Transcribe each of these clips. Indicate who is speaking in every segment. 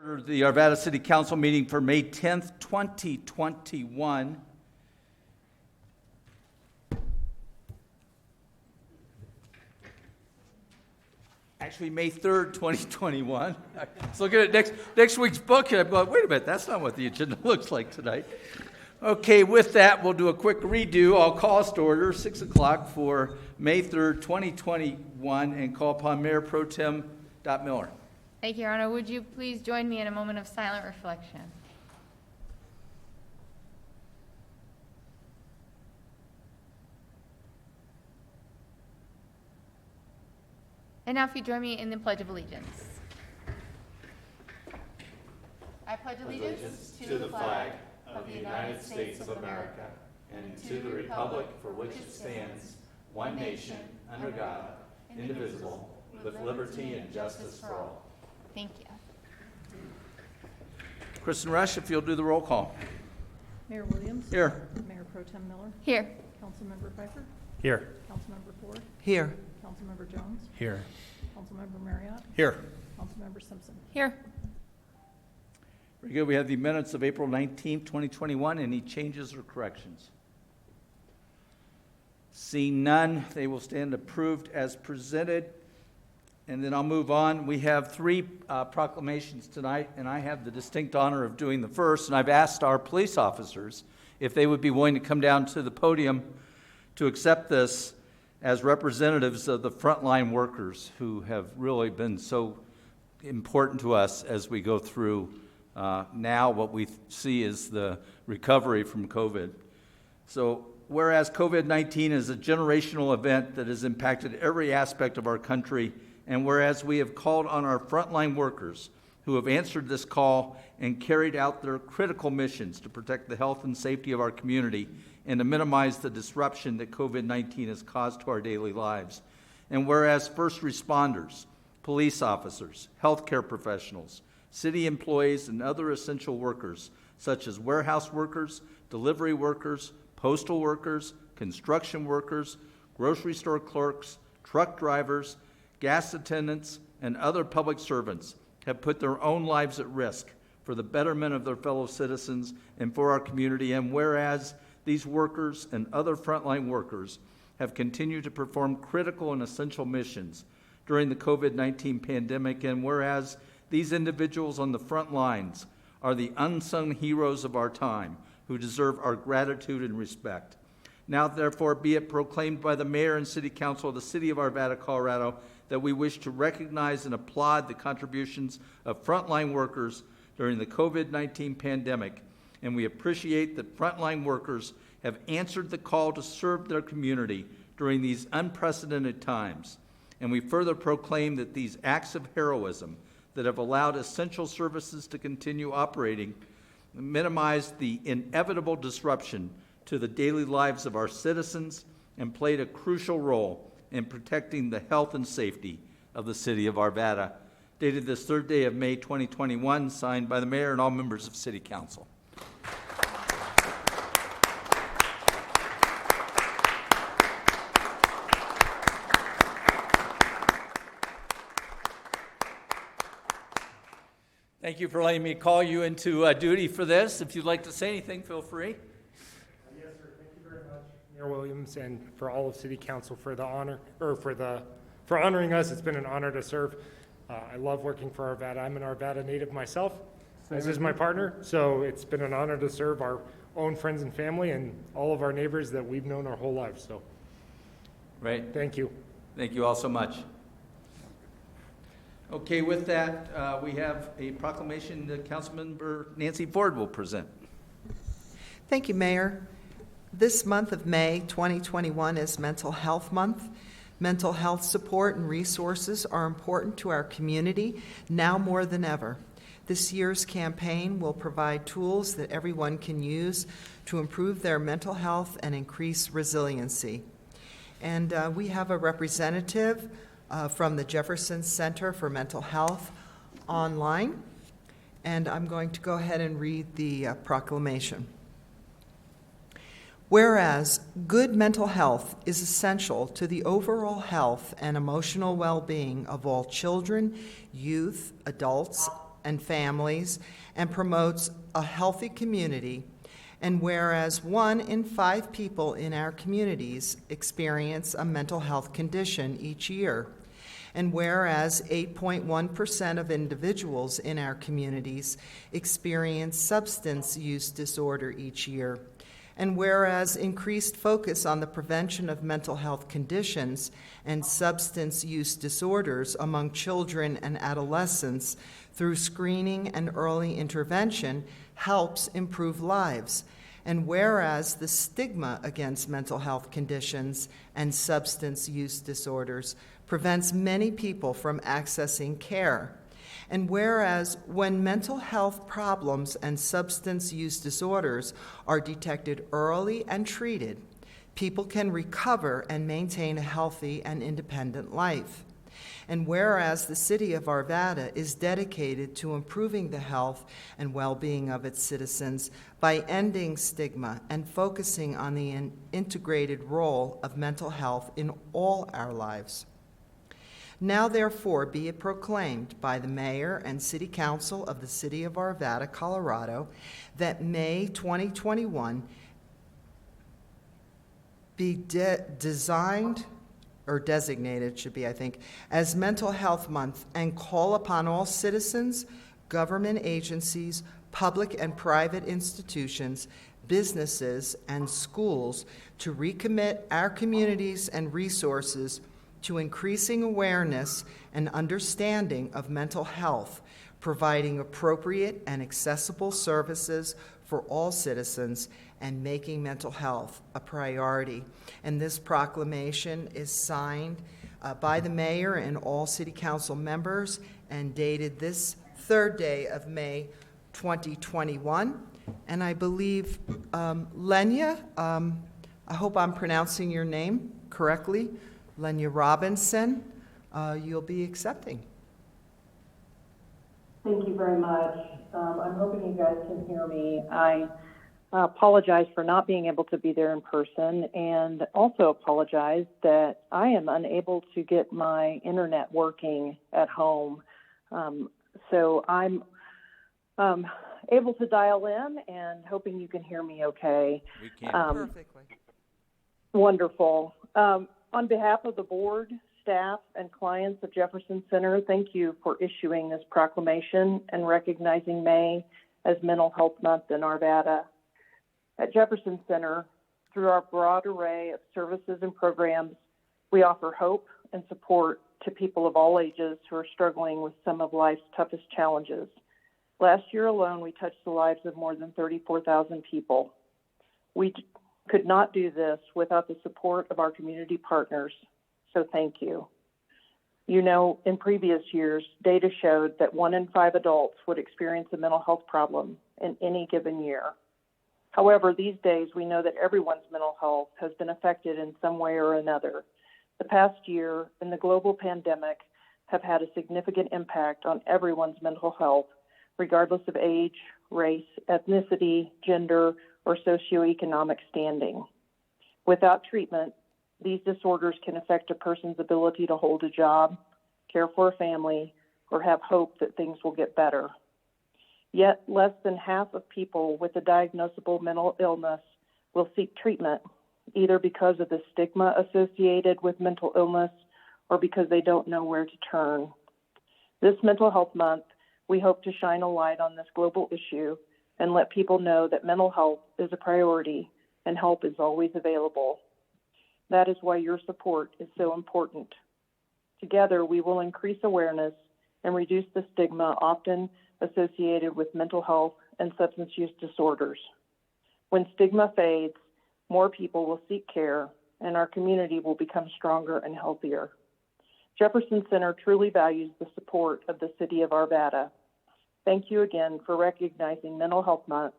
Speaker 1: Order the Arvada City Council meeting for May 10th, 2021. Actually, May 3rd, 2021. I was looking at next week's book, and I'm going, wait a minute, that's not what the agenda looks like tonight. Okay, with that, we'll do a quick redo. I'll call us to order, 6 o'clock for May 3rd, 2021, and call upon Mayor Pro Tem Miller.
Speaker 2: Thank you, Your Honor. Would you please join me in a moment of silent reflection? And now if you join me in the Pledge of Allegiance. I pledge allegiance to the flag of the United States of America and to the republic for which it stands, one nation, under God, indivisible, with liberty and justice for all. Thank you.
Speaker 1: Kristen Rush, if you'll do the roll call.
Speaker 3: Mayor Williams?
Speaker 1: Here.
Speaker 3: Mayor Pro Tem Miller?
Speaker 2: Here.
Speaker 3: Councilmember Pfeiffer?
Speaker 4: Here.
Speaker 3: Councilmember Ford?
Speaker 5: Here.
Speaker 3: Councilmember Jones?
Speaker 4: Here.
Speaker 3: Councilmember Marriott?
Speaker 4: Here.
Speaker 3: Councilmember Simpson?
Speaker 2: Here.
Speaker 1: Very good. We have the minutes of April 19th, 2021. Any changes or corrections? Seeing none, they will stand approved as presented. And then I'll move on. We have three proclamations tonight, and I have the distinct honor of doing the first. And I've asked our police officers if they would be willing to come down to the podium to accept this as representatives of the frontline workers who have really been so important to us as we go through now what we see is the recovery from COVID. So whereas COVID-19 is a generational event that has impacted every aspect of our country, and whereas we have called on our frontline workers who have answered this call and carried out their critical missions to protect the health and safety of our community and to minimize the disruption that COVID-19 has caused to our daily lives. And whereas first responders, police officers, healthcare professionals, city employees, and other essential workers, such as warehouse workers, delivery workers, postal workers, construction workers, grocery store clerks, truck drivers, gas attendants, and other public servants have put their own lives at risk for the betterment of their fellow citizens and for our community. And whereas these workers and other frontline workers have continued to perform critical and essential missions during the COVID-19 pandemic, and whereas these individuals on the front lines are the unsung heroes of our time who deserve our gratitude and respect. Now, therefore, be it proclaimed by the Mayor and City Council of the City of Arvada, Colorado, that we wish to recognize and applaud the contributions of frontline workers during the COVID-19 pandemic, and we appreciate that frontline workers have answered the call to serve their community during these unprecedented times. And we further proclaim that these acts of heroism that have allowed essential services to continue operating minimize the inevitable disruption to the daily lives of our citizens and played a crucial role in protecting the health and safety of the City of Arvada. Dated this third day of May 2021, signed by the Mayor and all members of City Council. Thank you for letting me call you into duty for this. If you'd like to say anything, feel free.
Speaker 4: Yes, sir. Thank you very much, Mayor Williams, and for all of City Council for the honor, or for honoring us. It's been an honor to serve. I love working for Arvada. I'm an Arvada native myself, as is my partner. So it's been an honor to serve our own friends and family and all of our neighbors that we've known our whole lives. So,
Speaker 1: Right.
Speaker 4: Thank you.
Speaker 1: Thank you all so much. Okay, with that, we have a proclamation that Councilmember Nancy Ford will present.
Speaker 5: Thank you, Mayor. This month of May 2021 is Mental Health Month. Mental health support and resources are important to our community now more than ever. This year's campaign will provide tools that everyone can use to improve their mental health and increase resiliency. And we have a representative from the Jefferson Center for Mental Health online, and I'm going to go ahead and read the proclamation. Whereas good mental health is essential to the overall health and emotional well-being of all children, youth, adults, and families and promotes a healthy community. And whereas 1 in 5 people in our communities experience a mental health condition each year, and whereas 8.1% of individuals in our communities experience substance use disorder each year, and whereas increased focus on the prevention of mental health conditions and substance use disorders among children and adolescents through screening and early intervention helps improve lives, and whereas the stigma against mental health conditions and substance use disorders prevents many people from accessing care, and whereas when mental health problems and substance use disorders are detected early and treated, people can recover and maintain a healthy and independent life. And whereas the city of Arvada is dedicated to improving the health and well-being of its citizens by ending stigma and focusing on the integrated role of mental health in all our lives. Now, therefore, be it proclaimed by the Mayor and City Council of the City of Arvada, Colorado, that May 2021 be designed, or designated, should be, I think, as Mental Health Month, and call upon all citizens, government agencies, public and private institutions, businesses, and schools to recommit our communities and resources to increasing awareness and understanding of mental health, providing appropriate and accessible services for all citizens, and making mental health a priority. And this proclamation is signed by the mayor and all city council members and dated this 3rd day of May 2021. And I believe, Lenya, I hope I'm pronouncing your name correctly, Lenya Robinson, you'll be accepting.
Speaker 6: Thank you very much. I'm hoping you guys can hear me. I apologize for not being able to be there in person, and also apologize that I am unable to get my internet working at home. So I'm able to dial in and hoping you can hear me okay.
Speaker 1: We can.
Speaker 5: Perfectly.
Speaker 6: Wonderful. On behalf of the board, staff, and clients of Jefferson Center, thank you for issuing this proclamation and recognizing May as Mental Health Month in Arvada. At Jefferson Center, through our broad array of services and programs, we offer hope and support to people of all ages who are struggling with some of life's toughest challenges. Last year alone, we touched the lives of more than 34,000 people. We could not do this without the support of our community partners, so thank you. You know, in previous years, data showed that 1 in 5 adults would experience a mental health problem in any given year. However, these days, we know that everyone's mental health has been affected in some way or another. The past year and the global pandemic have had a significant impact on everyone's mental health, regardless of age, race, ethnicity, gender, or socioeconomic standing. Without treatment, these disorders can affect a person's ability to hold a job, care for a family, or have hope that things will get better. Yet, less than half of people with a diagnosable mental illness will seek treatment, either because of the stigma associated with mental illness or because they don't know where to turn. This Mental Health Month, we hope to shine a light on this global issue and let people know that mental health is a priority and help is always available. That is why your support is so important. Together, we will increase awareness and reduce the stigma often associated with mental health and substance use disorders. When stigma fades, more people will seek care and our community will become stronger and healthier. Jefferson Center truly values the support of the City of Arvada. Thank you again for recognizing Mental Health Month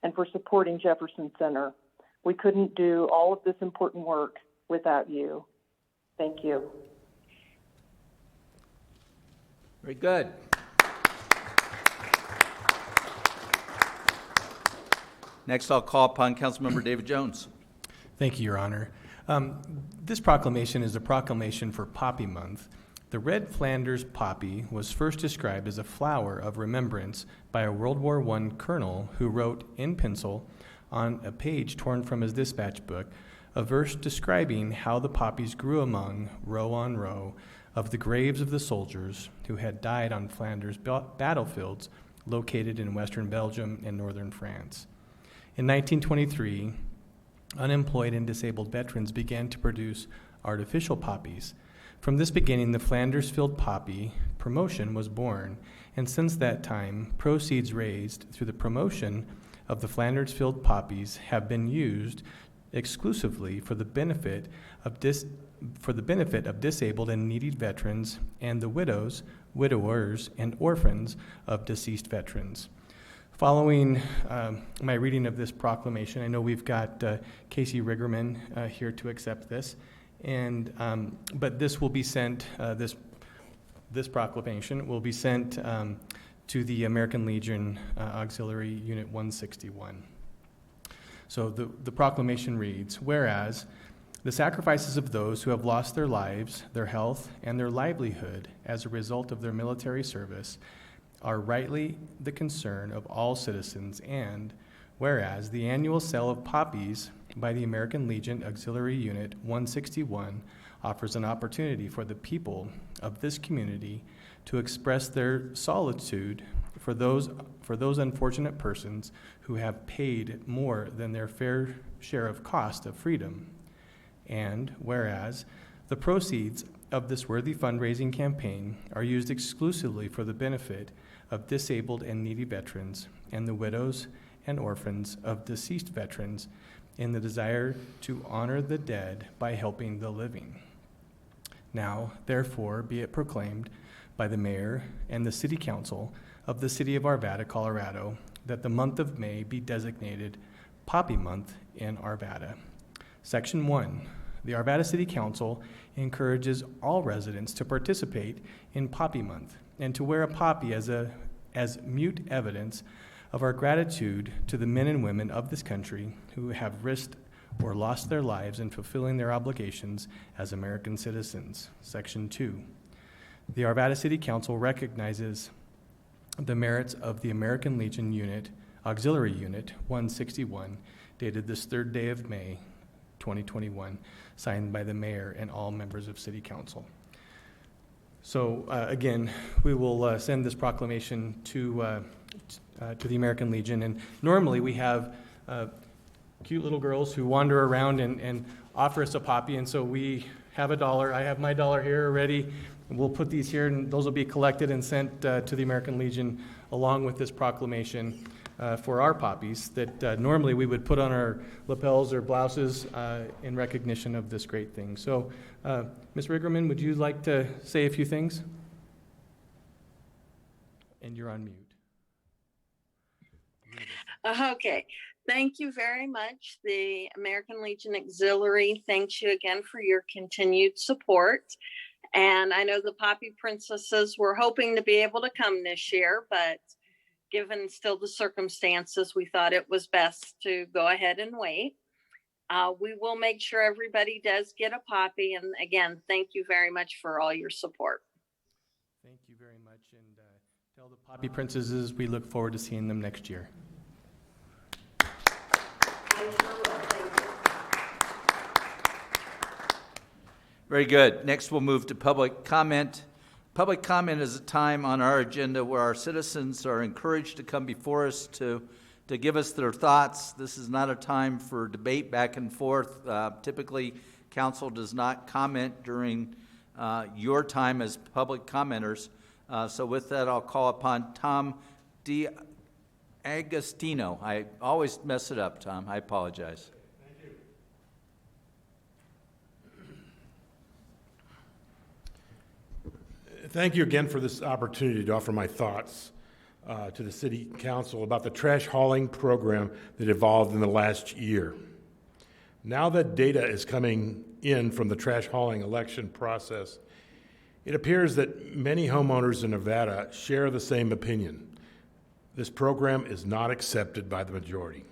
Speaker 6: and for supporting Jefferson Center. We couldn't do all of this important work without you. Thank you.
Speaker 1: Very good. Next, I'll call upon Councilmember David Jones.
Speaker 7: Thank you, Your Honor. This proclamation is a proclamation for Poppy Month. The red Flanders poppy was first described as a flower of remembrance by a World War I colonel who wrote in pencil on a page torn from his dispatch book a verse describing how the poppies grew among, row on row, of the graves of the soldiers who had died on Flanders battlefields located in western Belgium and northern France. In 1923, unemployed and disabled veterans began to produce artificial poppies. From this beginning, the Flanders Field poppy promotion was born, and since that time, proceeds raised through the promotion of the Flanders Field poppies have been used exclusively for the benefit of disabled and needy veterans and the widows, widowers, and orphans of deceased veterans. Following my reading of this proclamation, I know we've got Casey Riggerman here to accept this, and but this will be sent. This proclamation will be sent to the American Legion Auxiliary Unit 161. So the proclamation reads, whereas the sacrifices of those who have lost their lives, their health, and their livelihood as a result of their military service are rightly the concern of all citizens, and whereas the annual sale of poppies by the American Legion Auxiliary Unit 161 offers an opportunity for the people of this community to express their solicitude for those unfortunate persons who have paid more than their fair share of cost of freedom. And whereas the proceeds of this worthy fundraising campaign are used exclusively for the benefit of disabled and needy veterans and the widows and orphans of deceased veterans in the desire to honor the dead by helping the living. Now, therefore, be it proclaimed by the mayor and the city council of the city of Arvada, Colorado, that the month of May be designated Poppy Month in Arvada. Section 1. The Arvada City Council encourages all residents to participate in Poppy Month and to wear a poppy as mute evidence of our gratitude to the men and women of this country who have risked or lost their lives in fulfilling their obligations as American citizens. Section 2. The Arvada City Council recognizes the merits of the American Legion Unit, Auxiliary Unit 161, dated this 3rd day of May, 2021, signed by the mayor and all members of City Council. So again, we will send this proclamation to the American Legion, and normally we have cute little girls who wander around and offer us a poppy, and so we have $1. I have my $1 here ready. We'll put these here, and those will be collected and sent to the American Legion along with this proclamation for our poppies that normally we would put on our lapels or blouses in recognition of this great thing. So, Ms. Riggerman, would you like to say a few things? And you're on mute.
Speaker 8: Okay. Thank you very much. The American Legion Auxiliary thanks you again for your continued support. And I know the Poppy Princesses were hoping to be able to come this year, but given still the circumstances, we thought it was best to go ahead and wait. We will make sure everybody does get a poppy. And again, thank you very much for all your support.
Speaker 7: Thank you very much. And tell the Poppy Princesses we look forward to seeing them next year.
Speaker 1: Very good. Next, we'll move to public comment. Public comment is a time on our agenda where our citizens are encouraged to come before us to give us their thoughts. This is not a time for debate back and forth. Typically, council does not comment during your time as public commenters. So with that, I'll call upon Tom D'Agostino. I always mess it up, Tom. I apologize.
Speaker 9: Thank you again for this opportunity to offer my thoughts to the City Council about the trash hauling program that evolved in the last year. Now that data is coming in from the trash hauling election process, it appears that many homeowners in Nevada share the same opinion. This program is not accepted by the majority.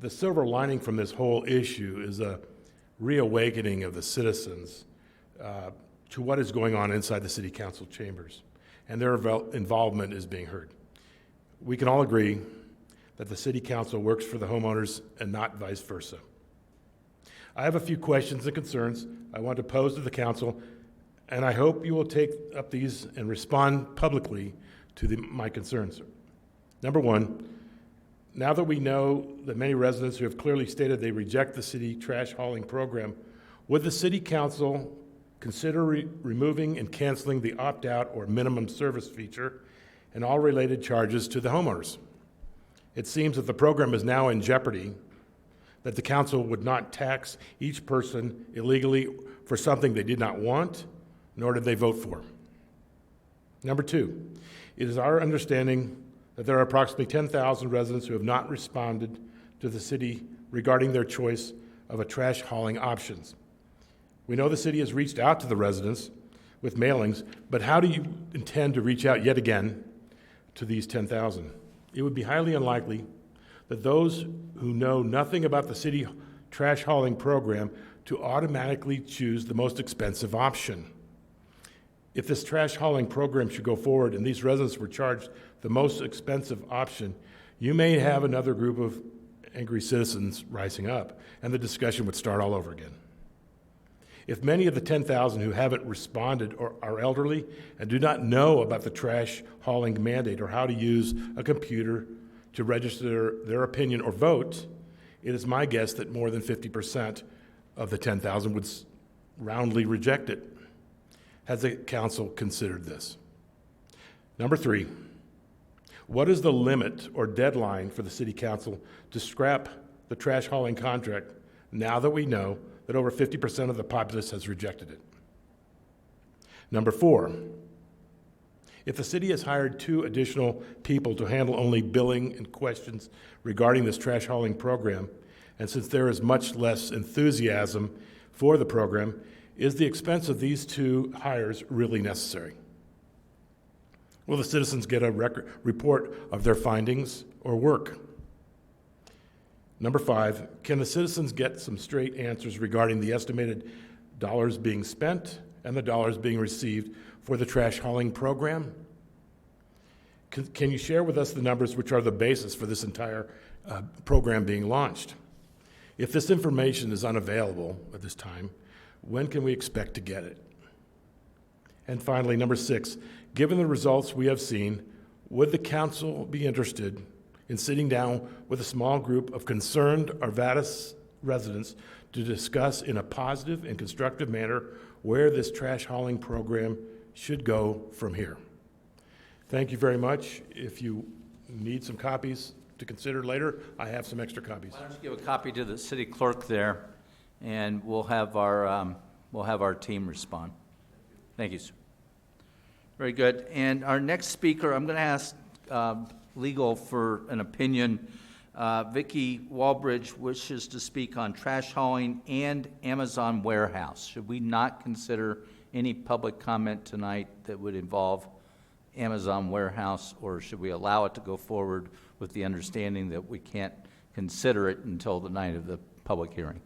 Speaker 9: The silver lining from this whole issue is a reawakening of the citizens to what is going on inside the city council chambers, and their involvement is being heard. We can all agree that the city council works for the homeowners and not vice versa. I have a few questions and concerns I want to pose to the council, and I hope you will take up these and respond publicly to my concerns. Number one, now that we know that many residents who have clearly stated they reject the city trash hauling program, would the city council consider removing and canceling the opt-out or minimum service feature and all related charges to the homeowners? It seems that the program is now in jeopardy, that the council would not tax each person illegally for something they did not want, nor did they vote for. Number two, it is our understanding that there are approximately 10,000 residents who have not responded to the city regarding their choice of a trash hauling options. We know the city has reached out to the residents with mailings, but how do you intend to reach out yet again to these 10,000? It would be highly unlikely that those who know nothing about the city trash hauling program to automatically choose the most expensive option. If this trash hauling program should go forward and these residents were charged the most expensive option, you may have another group of angry citizens rising up, and the discussion would start all over again. If many of the 10,000 who haven't responded are elderly and do not know about the trash hauling mandate or how to use a computer to register their opinion or vote, it is my guess that more than 50% of the 10,000 would roundly reject it. Has the council considered this? Number three, what is the limit or deadline for the city council to scrap the trash hauling contract now that we know that over 50% of the populace has rejected it? Number four, if the city has hired 2 additional people to handle only billing and questions regarding this trash hauling program, and since there is much less enthusiasm for the program, is the expense of these 2 hires really necessary? Will the citizens get a report of their findings or work? Number 5, can the citizens get some straight answers regarding the estimated dollars being spent and the dollars being received for the trash hauling program? Can you share with us the numbers which are the basis for this entire program being launched? If this information is unavailable at this time, when can we expect to get it? And finally, number 6, given the results we have seen, would the council be interested in sitting down with a small group of concerned Arvada residents to discuss in a positive and constructive manner where this trash hauling program should go from here? Thank you very much. If you need some copies to consider later, I have some extra copies.
Speaker 1: Why don't you give a copy to the city clerk there, and we'll have our team respond. Thank you, sir. Very good. And our next speaker, I'm going to ask legal for an opinion. Vicki Walbridge wishes to speak on trash hauling and Amazon warehouse. Should we not consider any public comment tonight that would involve Amazon warehouse, or should we allow it to go forward with the understanding that we can't consider it until the night of the public hearing?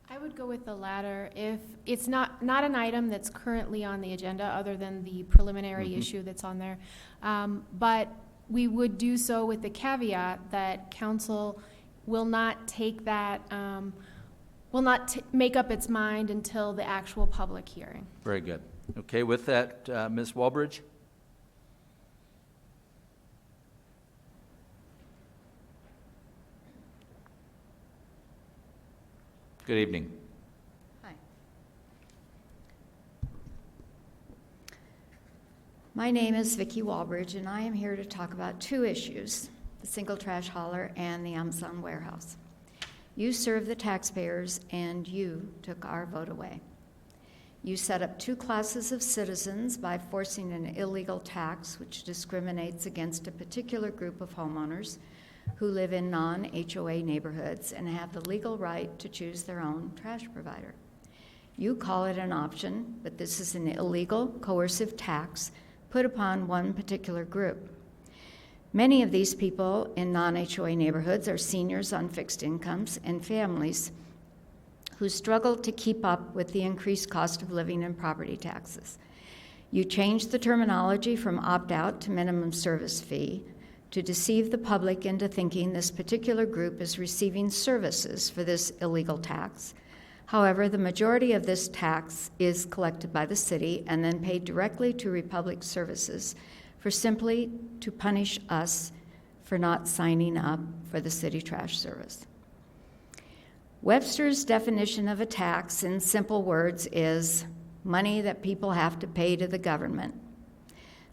Speaker 2: I would go with the latter. If it's not an item that's currently on the agenda, other than the preliminary issue that's on there, but we would do so with the caveat that council will not take that, make up its mind until the actual public hearing.
Speaker 1: Very good. Okay, with that, Ms. Walbridge? Good evening.
Speaker 10: Hi. My name is Vicki Walbridge, and I am here to talk about 2 issues, the single trash hauler and the Amazon warehouse. You serve the taxpayers, and you took our vote away. You set up 2 classes of citizens by forcing an illegal tax which discriminates against a particular group of homeowners who live in non-HOA neighborhoods and have the legal right to choose their own trash provider. You call it an option, but this is an illegal, coercive tax put upon one particular group. Many of these people in non-HOA neighborhoods are seniors on fixed incomes and families who struggle to keep up with the increased cost of living and property taxes. You changed the terminology from opt-out to minimum service fee to deceive the public into thinking this particular group is receiving services for this illegal tax. However, the majority of this tax is collected by the city and then paid directly to Republic Services for simply to punish us for not signing up for the city trash service. Webster's definition of a tax in simple words is money that people have to pay to the government.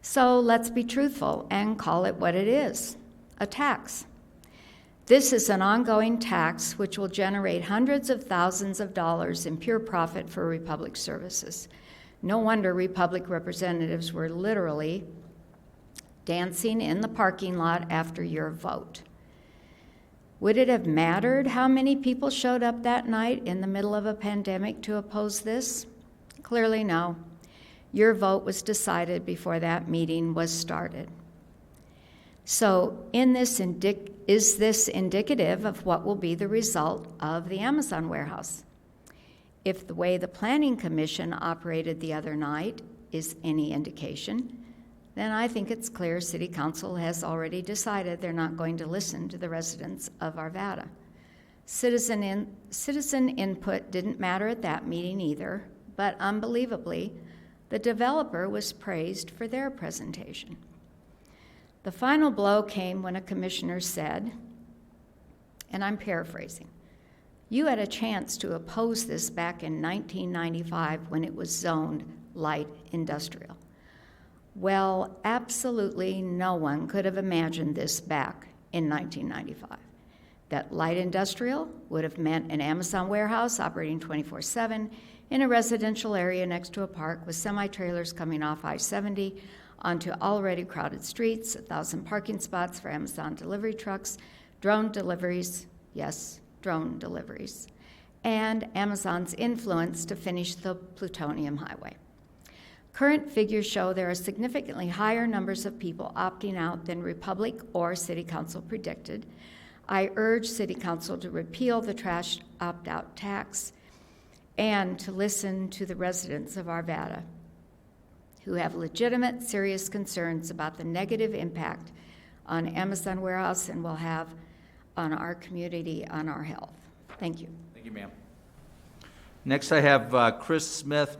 Speaker 10: So let's be truthful and call it what it is, a tax. This is an ongoing tax which will generate hundreds of thousands of dollars in pure profit for Republic Services. No wonder Republic representatives were literally dancing in the parking lot after your vote. Would it have mattered how many people showed up that night in the middle of a pandemic to oppose this? Clearly no. Your vote was decided before that meeting was started. So is this indicative of what will be the result of the Amazon warehouse? If the way the Planning Commission operated the other night is any indication, then I think it's clear City Council has already decided they're not going to listen to the residents of Arvada. Citizen input didn't matter at that meeting either, but unbelievably, the developer was praised for their presentation. The final blow came when a commissioner said, and I'm paraphrasing, "You had a chance to oppose this back in 1995 when it was zoned light industrial." Well, absolutely no one could have imagined this back in 1995. That light industrial would have meant an Amazon warehouse operating 24/7 in a residential area next to a park with semi-trailers coming off I-70 onto already crowded streets, 1,000 parking spots for Amazon delivery trucks, drone deliveries, yes, drone deliveries, and Amazon's influence to finish the plutonium highway. Current figures show there are significantly higher numbers of people opting out than Republic or City Council predicted. I urge City Council to repeal the trash opt-out tax and to listen to the residents of Arvada who have legitimate, serious concerns about the negative impact on Amazon warehouse and will have on our community, on our health. Thank you.
Speaker 1: Thank you, ma'am. Next, I have Chris Smith.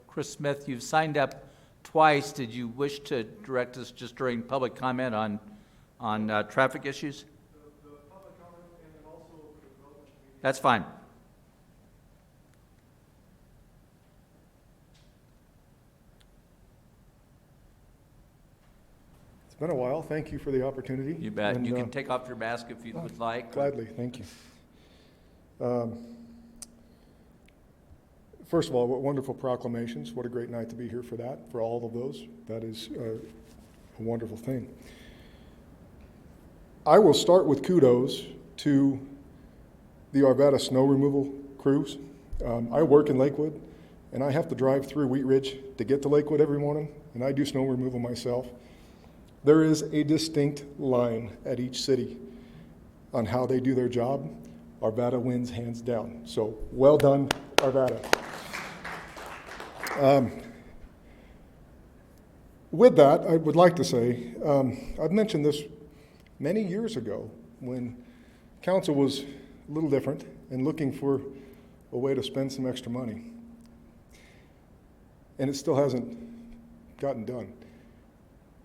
Speaker 1: Chris Smith, you've signed up twice. Did you wish to direct us just during public comment on traffic issues?
Speaker 11: The public comment and then also the development meeting.
Speaker 1: That's fine.
Speaker 11: It's been a while. Thank you for the opportunity.
Speaker 1: You bet.
Speaker 11: And,
Speaker 1: You can take off your mask if you would like.
Speaker 11: Gladly. Thank you. First of all, what wonderful proclamations. What a great night to be here for that, for all of those. That is a wonderful thing. I will start with kudos to the Arvada snow removal crews. I work in Lakewood, and I have to drive through Wheat Ridge to get to Lakewood every morning, and I do snow removal myself. There is a distinct line at each city on how they do their job. Arvada wins hands down. So well done, Arvada. With that, I would like to say, I've mentioned this many years ago when council was a little different and looking for a way to spend some extra money. And it still hasn't gotten done.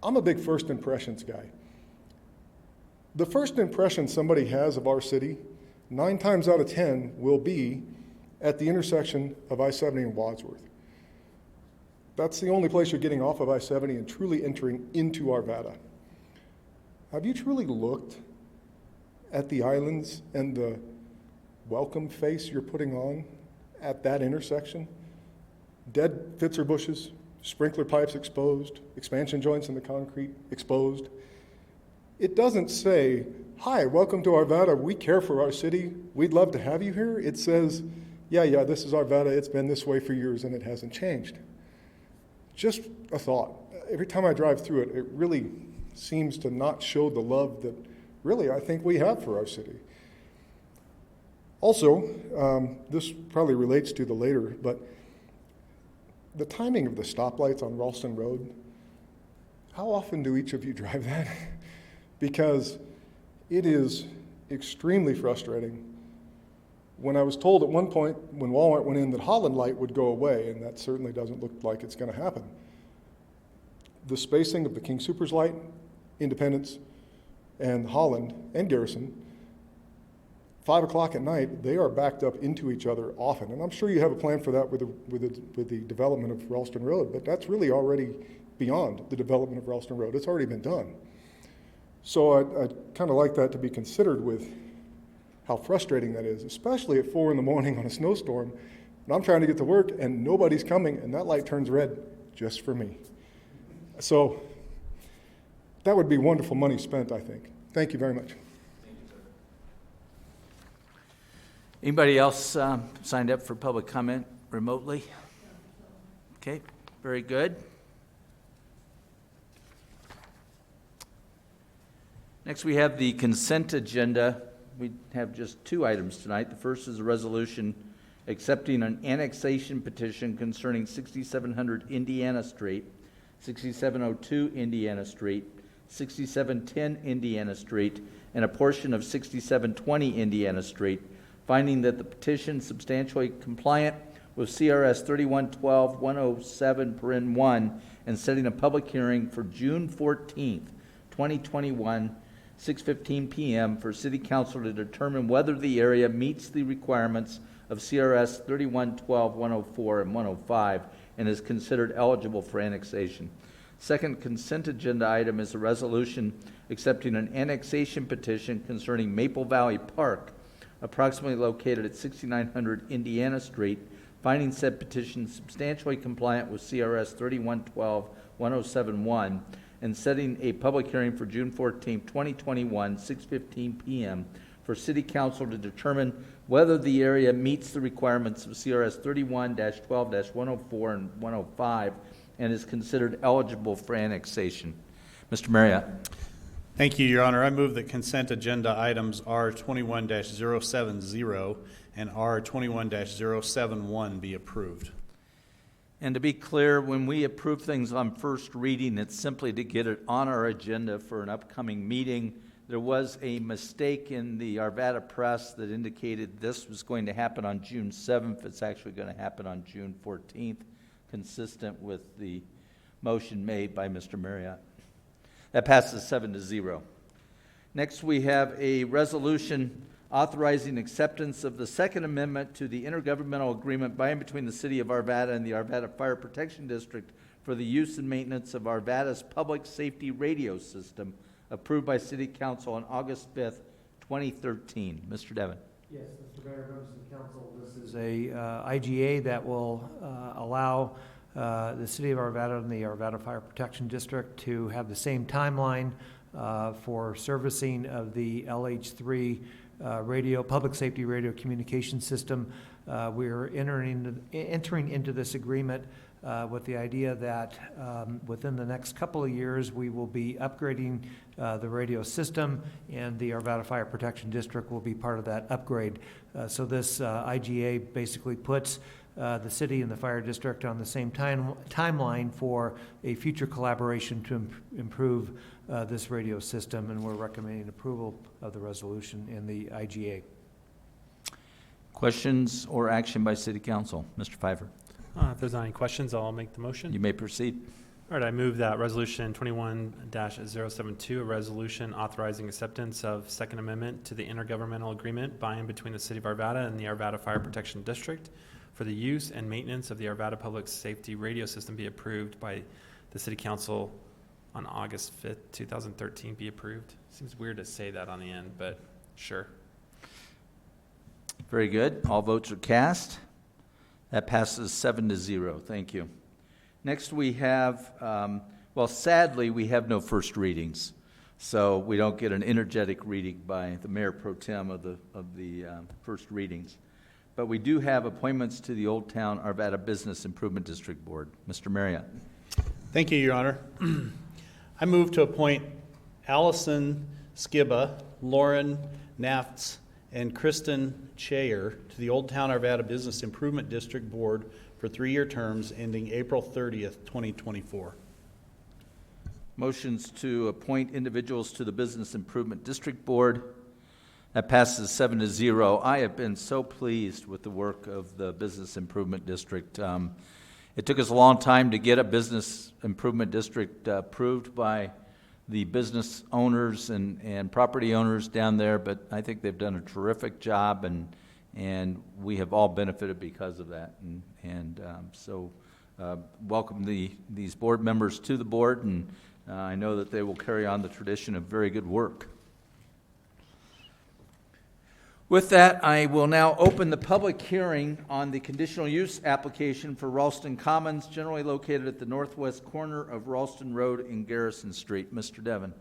Speaker 11: I'm a big first impressions guy. The first impression somebody has of our city, 9 times out of 10, will be at the intersection of I-70 and Wadsworth. That's the only place you're getting off of I-70 and truly entering into Arvada. Have you truly looked at the islands and the welcome face you're putting on at that intersection? Dead Pfister bushes, sprinkler pipes exposed, expansion joints in the concrete exposed. It doesn't say, "Hi, welcome to Arvada. We care for our city. We'd love to have you here." It says, yeah, this is Arvada. It's been this way for years and it hasn't changed. Just a thought. Every time I drive through it, it really seems to not show the love that really I think we have for our city. Also, this probably relates to the later, but the timing of the stoplights on Ralston Road, how often do each of you drive that? Because it is extremely frustrating. When I was told at one point when Walmart went in that Holland Light would go away, and that certainly doesn't look like it's going to happen, the spacing of the King Soopers Light, Independence, and Holland and Garrison, 5 o'clock at night, they are backed up into each other often. And I'm sure you have a plan for that with the development of Ralston Road, but that's really already beyond the development of Ralston Road. It's already been done. So I'd kind of like that to be considered with how frustrating that is, especially at 4 in the morning on a snowstorm, and I'm trying to get to work and nobody's coming, and that light turns red just for me. So that would be wonderful money spent, I think. Thank you very much.
Speaker 1: Anybody else signed up for public comment remotely? Okay, very good. Next, we have the consent agenda. We have just 2 items tonight. The first is a resolution accepting an annexation petition concerning 6700 Indiana Street, 6702 Indiana Street, 6710 Indiana Street, and a portion of 6720 Indiana Street, finding that the petition substantially compliant with CRS 3112-107(1) and setting a public hearing for June 14th, 2021, 6:15 p.m. for City Council to determine whether the area meets the requirements of CRS 3112-104 and 105 and is considered eligible for annexation. Second consent agenda item is a resolution accepting an annexation petition concerning Maple Valley Park, approximately located at 6900 Indiana Street, finding said petition substantially compliant with CRS 3112-107(1) and setting a public hearing for June 14, 2021, 6:15 p.m. for City Council to determine whether the area meets the requirements of CRS 31-12-104 and 105 and is considered eligible for annexation. Mr. Marriott.
Speaker 12: Thank you, Your Honor. I move that consent agenda items R21-070 and R21-071 be approved.
Speaker 1: And to be clear, when we approve things on first reading, it's simply to get it on our agenda for an upcoming meeting. There was a mistake in the Arvada press that indicated this was going to happen on June 7th. It's actually going to happen on June 14th, consistent with the motion made by Mr. Marriott. That passes 7-0. Next, we have a resolution authorizing acceptance of the Second Amendment to the intergovernmental agreement by and between the City of Arvada and the Arvada Fire Protection District for the use and maintenance of Arvada's public safety radio system, approved by City Council on August 5th, 2013. Mr. Devon.
Speaker 13: Yes, Mr. Mayor, members of the council, this is a IGA that will allow the City of Arvada and the Arvada Fire Protection District to have the same timeline for servicing of the LH3 public safety radio communication system. We're entering into this agreement with the idea that within the next couple of years we will be upgrading the radio system, and the Arvada Fire Protection District will be part of that upgrade. So this IGA basically puts the city and the fire district on the same timeline for a future collaboration to improve this radio system, and we're recommending approval of the resolution in the IGA.
Speaker 1: Questions or action by City Council? Mr. Pfeiffer.
Speaker 14: If there's not any questions, I'll make the motion.
Speaker 1: You may proceed.
Speaker 14: All right, I move that Resolution 21-072, a resolution authorizing acceptance of Second Amendment to the intergovernmental agreement by and between the City of Arvada and the Arvada Fire Protection District for the use and maintenance of the Arvada Public Safety Radio System be approved by the City Council on August 5th, 2013 be approved. Seems weird to say that on the end, but sure.
Speaker 1: Very good. All votes are cast. That passes 7-0. Thank you. Next we have, well, sadly, we have no first readings, so we don't get an energetic reading by the Mayor Pro Tem of the first readings. But we do have appointments to the Old Town Arvada Business Improvement District Board. Mr. Marriott.
Speaker 12: Thank you, Your Honor. I move to appoint Allison Skiba, Lauren Nafts, and Kristen Chair to the Old Town Arvada Business Improvement District Board for 3-year terms ending April 30th, 2024.
Speaker 1: Motions to appoint individuals to the Business Improvement District Board. That passes 7-0. I have been so pleased with the work of the Business Improvement District. It took us a long time to get a Business Improvement District approved by the business owners and property owners down there, but I think they've done a terrific job, and we have all benefited because of that. So welcome these board members to the board, and I know that they will carry on the tradition of very good work. With that, I will now open the public hearing on the conditional use application for Ralston Commons, generally located at the northwest corner of Ralston Road and Garrison Street. Mr. Devon.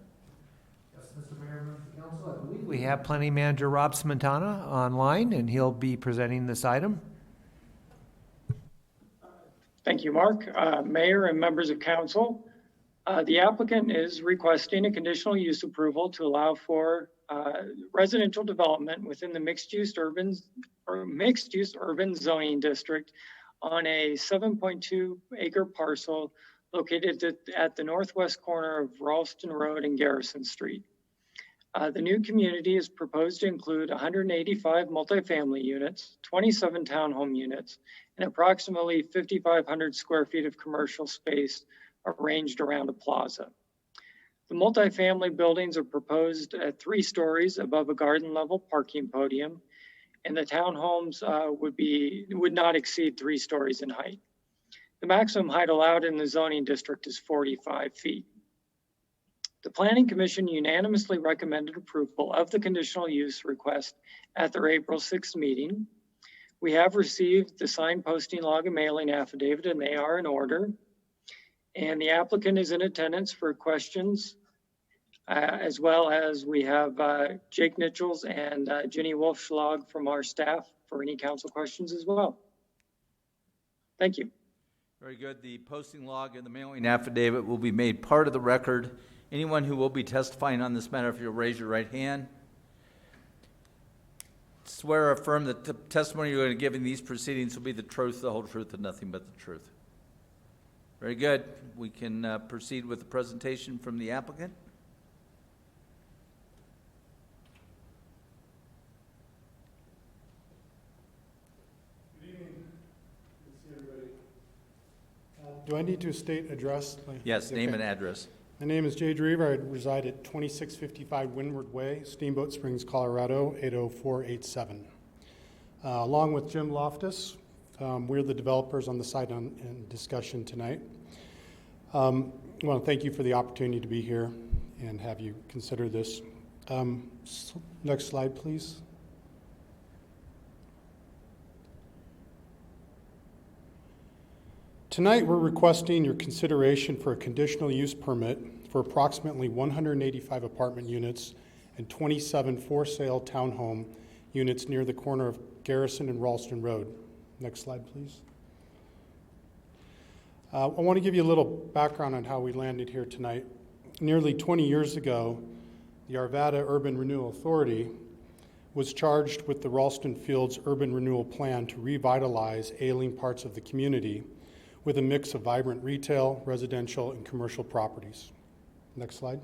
Speaker 13: Yes, Mr. Mayor, members of the council, I believe we have Planning Manager Rob Smentana online, and he'll be presenting this item.
Speaker 15: Thank you, Mark. Mayor and members of council, the applicant is requesting a conditional use approval to allow for residential development within the mixed-use urban zoning district on a 7.2 acre parcel located at the northwest corner of Ralston Road and Garrison Street. The new community is proposed to include 185 multifamily units, 27 townhome units, and approximately 5,500 square feet of commercial space arranged around a plaza. The multifamily buildings are proposed at 3 stories above a garden level parking podium, and the townhomes would not exceed 3 stories in height. The maximum height allowed in the zoning district is 45 feet. The Planning Commission unanimously recommended approval of the conditional use request at their April 6th meeting. We have received the signed posting log and mailing affidavit, and they are in order. And the applicant is in attendance for questions, as well as we have Jake Nichols and Jenny Wolfschlag from our staff for any council questions as well. Thank you.
Speaker 1: Very good. The posting log and the mailing affidavit will be made part of the record. Anyone who will be testifying on this matter, if you'll raise your right hand. Swear or affirm that the testimony you're going to give in these proceedings will be the truth, the whole truth, and nothing but the truth. Very good. We can proceed with the presentation from the applicant.
Speaker 16: Good evening. Good to see everybody. Do I need to state address?
Speaker 1: Yes, name and address.
Speaker 16: My name is Jay Drever. I reside at 2655 Windward Way, Steamboat Springs, Colorado, 80487. Along with Jim Loftus, we're the developers on the site in discussion tonight. I want to thank you for the opportunity to be here and have you consider this. Next slide, please. Tonight, we're requesting your consideration for a conditional use permit for approximately 185 apartment units and 27 for-sale townhome units near the corner of Garrison and Ralston Road. Next slide, please. I want to give you a little background on how we landed here tonight. Nearly 20 years ago, the Arvada Urban Renewal Authority was charged with the Ralston Fields Urban Renewal Plan to revitalize ailing parts of the community with a mix of vibrant retail, residential, and commercial properties. Next slide.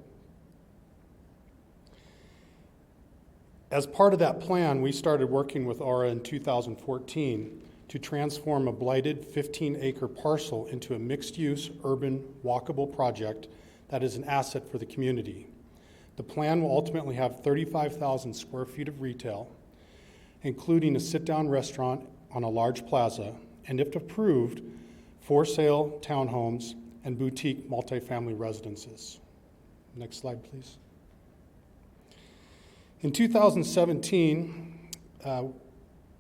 Speaker 16: As part of that plan, we started working with AURA in 2014 to transform a blighted 15-acre parcel into a mixed-use urban walkable project that is an asset for the community. The plan will ultimately have 35,000 square feet of retail, including a sit-down restaurant on a large plaza, and if approved, for-sale townhomes and boutique multifamily residences. Next slide, please. In 2017,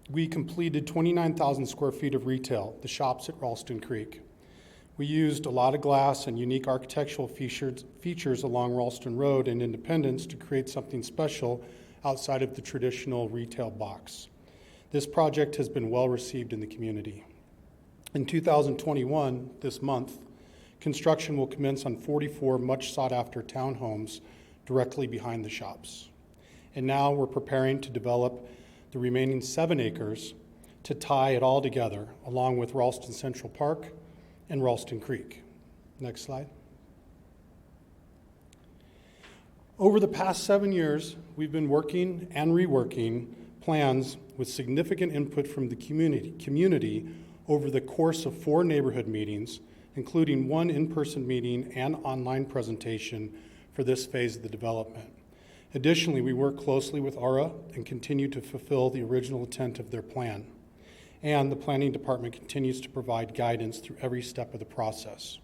Speaker 16: we completed 29,000 square feet of retail, the shops at Ralston Creek. We used a lot of glass and unique architectural features along Ralston Road and Independence to create something special outside of the traditional retail box. This project has been well received in the community. In 2021, this month, construction will commence on 44 much sought after townhomes directly behind the shops. And now we're preparing to develop the remaining 7 acres to tie it all together, along with Ralston Central Park and Ralston Creek. Next slide. Over the past 7 years, we've been working and reworking plans with significant input from the community over the course of 4 neighborhood meetings, including 1 in-person meeting and online presentation for this phase of the development. Additionally, we work closely with ARA and continue to fulfill the original intent of their plan. And the planning department continues to provide guidance through every step of the process.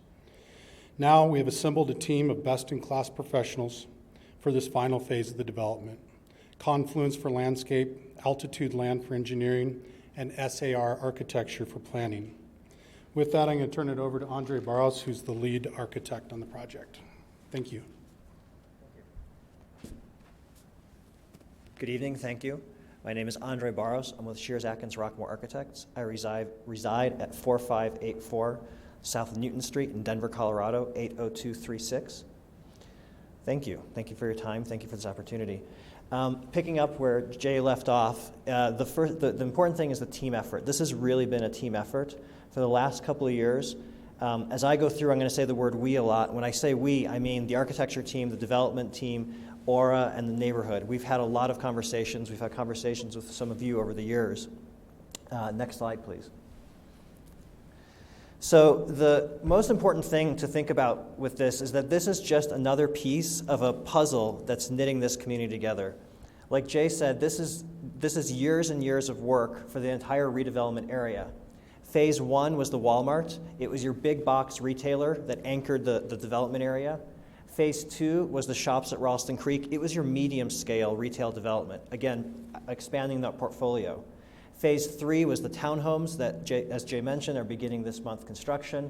Speaker 16: Now we have assembled a team of best-in-class professionals for this final phase of the development. Confluence for landscape, Altitude Land for engineering, and SAR architecture for planning. With that, I'm going to turn it over to Andre Barros, who's the lead architect on the project. Thank you.
Speaker 17: Good evening, thank you. My name is Andre Barros. I'm with Shears Atkins Rockmore Architects. I reside at 4584 South Newton Street in Denver, Colorado, 80236. Thank you. Thank you for your time. Thank you for this opportunity. Picking up where Jay left off, the important thing is the team effort. This has really been a team effort for the last couple of years. As I go through, I'm going to say the word we a lot. When I say we, I mean the architecture team, the development team, Aura, and the neighborhood. We've had a lot of conversations. We've had conversations with some of you over the years. Next slide, please. So the most important thing to think about with this is that this is just another piece of a puzzle that's knitting this community together. Like Jay said, this is years and years of work for the entire redevelopment area. Phase 1 was the Walmart. It was your big box retailer that anchored the development area. Phase 2 was the shops at Ralston Creek. It was your medium scale retail development. Again, expanding that portfolio. Phase 3 was the townhomes that, as Jay mentioned, are beginning this month construction.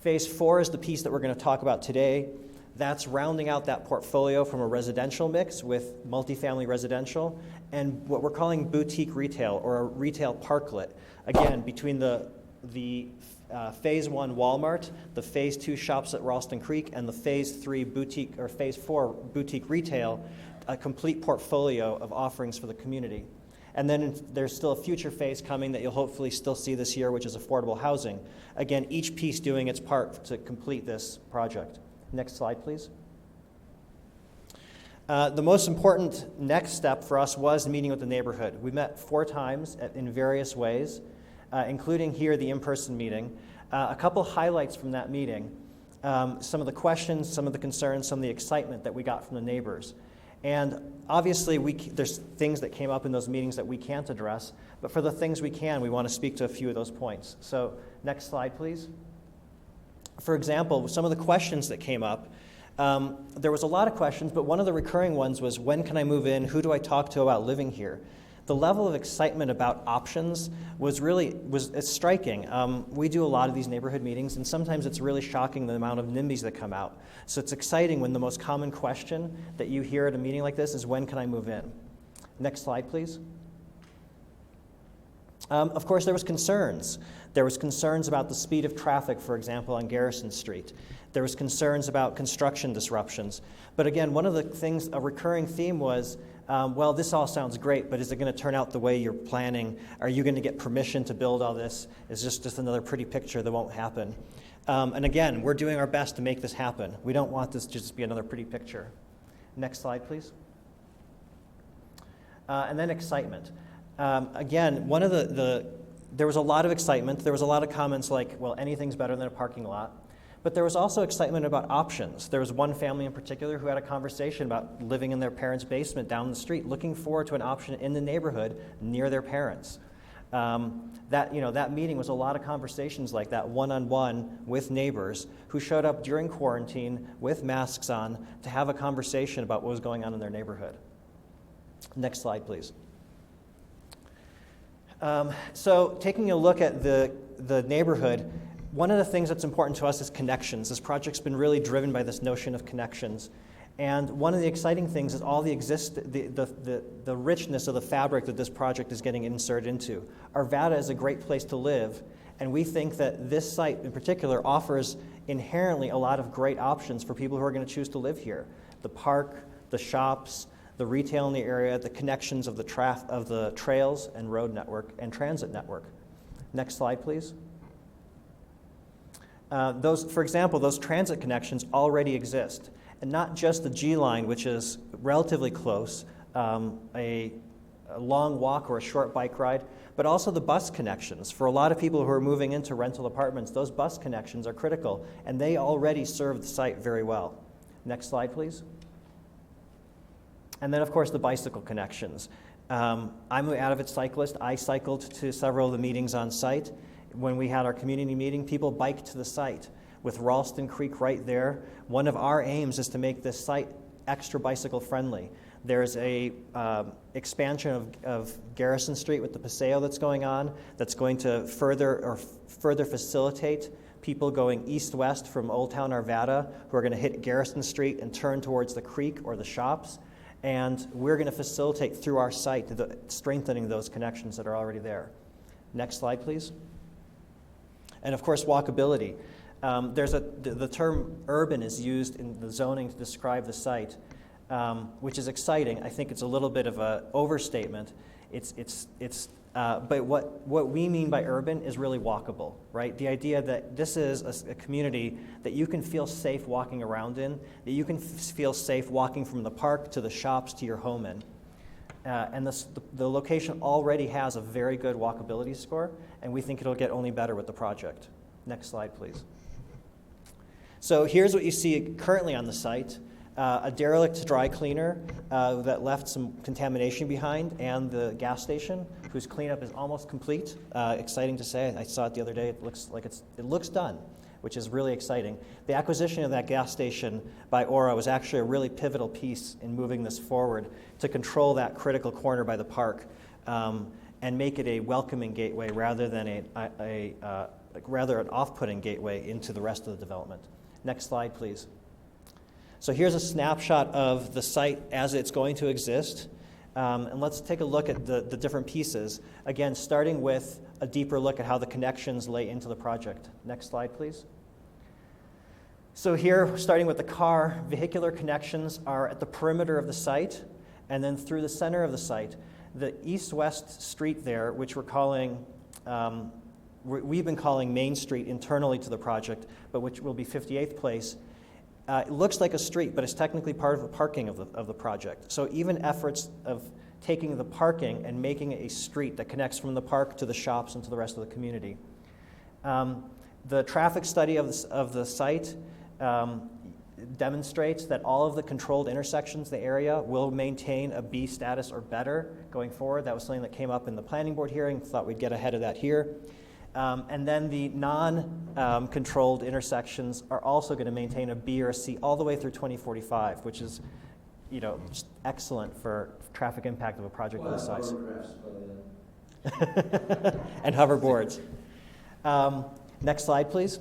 Speaker 17: Phase 4 is the piece that we're going to talk about today. That's rounding out that portfolio from a residential mix with multifamily residential and what we're calling boutique retail or a retail parklet. Again, between the Phase 1 Walmart, the Phase 2 shops at Ralston Creek, and the Phase 3 boutique or Phase 4 boutique retail, a complete portfolio of offerings for the community. And then there's still a future phase coming that you'll hopefully still see this year, which is affordable housing. Again, each piece doing its part to complete this project. Next slide, please. The most important next step for us was meeting with the neighborhood. We met 4 times in various ways, including here the in-person meeting. A couple highlights from that meeting, some of the questions, some of the concerns, some of the excitement that we got from the neighbors. And obviously, there's things that came up in those meetings that we can't address, but for the things we can, we want to speak to a few of those points. So next slide, please. For example, some of the questions that came up, there was a lot of questions, but one of the recurring ones was, when can I move in? Who do I talk to about living here? The level of excitement about options was striking. We do a lot of these neighborhood meetings, and sometimes it's really shocking the amount of NIMBYs that come out. So it's exciting when the most common question that you hear at a meeting like this is, when can I move in? Next slide, please. Of course, there was concerns. There was concerns about the speed of traffic, for example, on Garrison Street. There was concerns about construction disruptions. But again, one of the things, a recurring theme was, well, this all sounds great, but is it going to turn out the way you're planning? Are you going to get permission to build all this? Is this just another pretty picture that won't happen? And again, we're doing our best to make this happen. We don't want this to just be another pretty picture. Next slide, please. And then excitement. Again, there was a lot of excitement. There was a lot of comments like, well, anything's better than a parking lot. But there was also excitement about options. There was one family in particular who had a conversation about living in their parents' basement down the street, looking forward to an option in the neighborhood near their parents. That meeting was a lot of conversations like that, one-on-one with neighbors who showed up during quarantine with masks on to have a conversation about what was going on in their neighborhood. Next slide, please. So taking a look at the neighborhood, one of the things that's important to us is connections. This project's been really driven by this notion of connections. And one of the exciting things is all the richness of the fabric that this project is getting inserted into. Arvada is a great place to live, and we think that this site in particular offers inherently a lot of great options for people who are going to choose to live here. The park, the shops, the retail in the area, the connections of the trails and road network and transit network. Next slide, please. For example, those transit connections already exist, and not just the G line, which is relatively close, a long walk or a short bike ride, but also the bus connections. For a lot of people who are moving into rental apartments, those bus connections are critical, and they already serve the site very well. Next slide, please. And then, of course, the bicycle connections. I'm an avid cyclist. I cycled to several of the meetings on site. When we had our community meeting, people biked to the site with Ralston Creek right there. One of our aims is to make this site extra bicycle friendly. There's a expansion of Garrison Street with the Paseo that's going on, that's going to further facilitate people going east-west from Old Town Arvada who are going to hit Garrison Street and turn towards the creek or the shops. And we're going to facilitate through our site strengthening those connections that are already there. Next slide, please. And of course, walkability. The term urban is used in the zoning to describe the site, which is exciting. I think it's a little bit of an overstatement. But what we mean by urban is really walkable, right? The idea that this is a community that you can feel safe walking around in, that you can feel safe walking from the park to the shops to your home in. And the location already has a very good walkability score, and we think it'll get only better with the project. Next slide, please. So here's what you see currently on the site. A derelict dry cleaner that left some contamination behind, and the gas station, whose cleanup is almost complete. Exciting to say. I saw it the other day. It looks done, which is really exciting. The acquisition of that gas station by Aura was actually a really pivotal piece in moving this forward to control that critical corner by the park and make it a welcoming gateway rather than rather an off-putting gateway into the rest of the development. Next slide, please. So here's a snapshot of the site as it's going to exist. And let's take a look at the different pieces. Again, starting with a deeper look at how the connections lay into the project. Next slide, please. So here, starting with the car, vehicular connections are at the perimeter of the site, and then through the center of the site. The east-west street there, which we've been calling Main Street internally to the project, but which will be 58th Place, it looks like a street, but it's technically part of the parking of the project. So even efforts of taking the parking and making it a street that connects from the park to the shops and to the rest of the community. The traffic study of the site demonstrates that all of the controlled intersections in the area will maintain a B status or better going forward. That was something that came up in the planning board hearing. Thought we'd get ahead of that here. And then the non-controlled intersections are also going to maintain a B or a C all the way through 2045, which is, just excellent for traffic impact of a project of this size. And hoverboards. Next slide, please.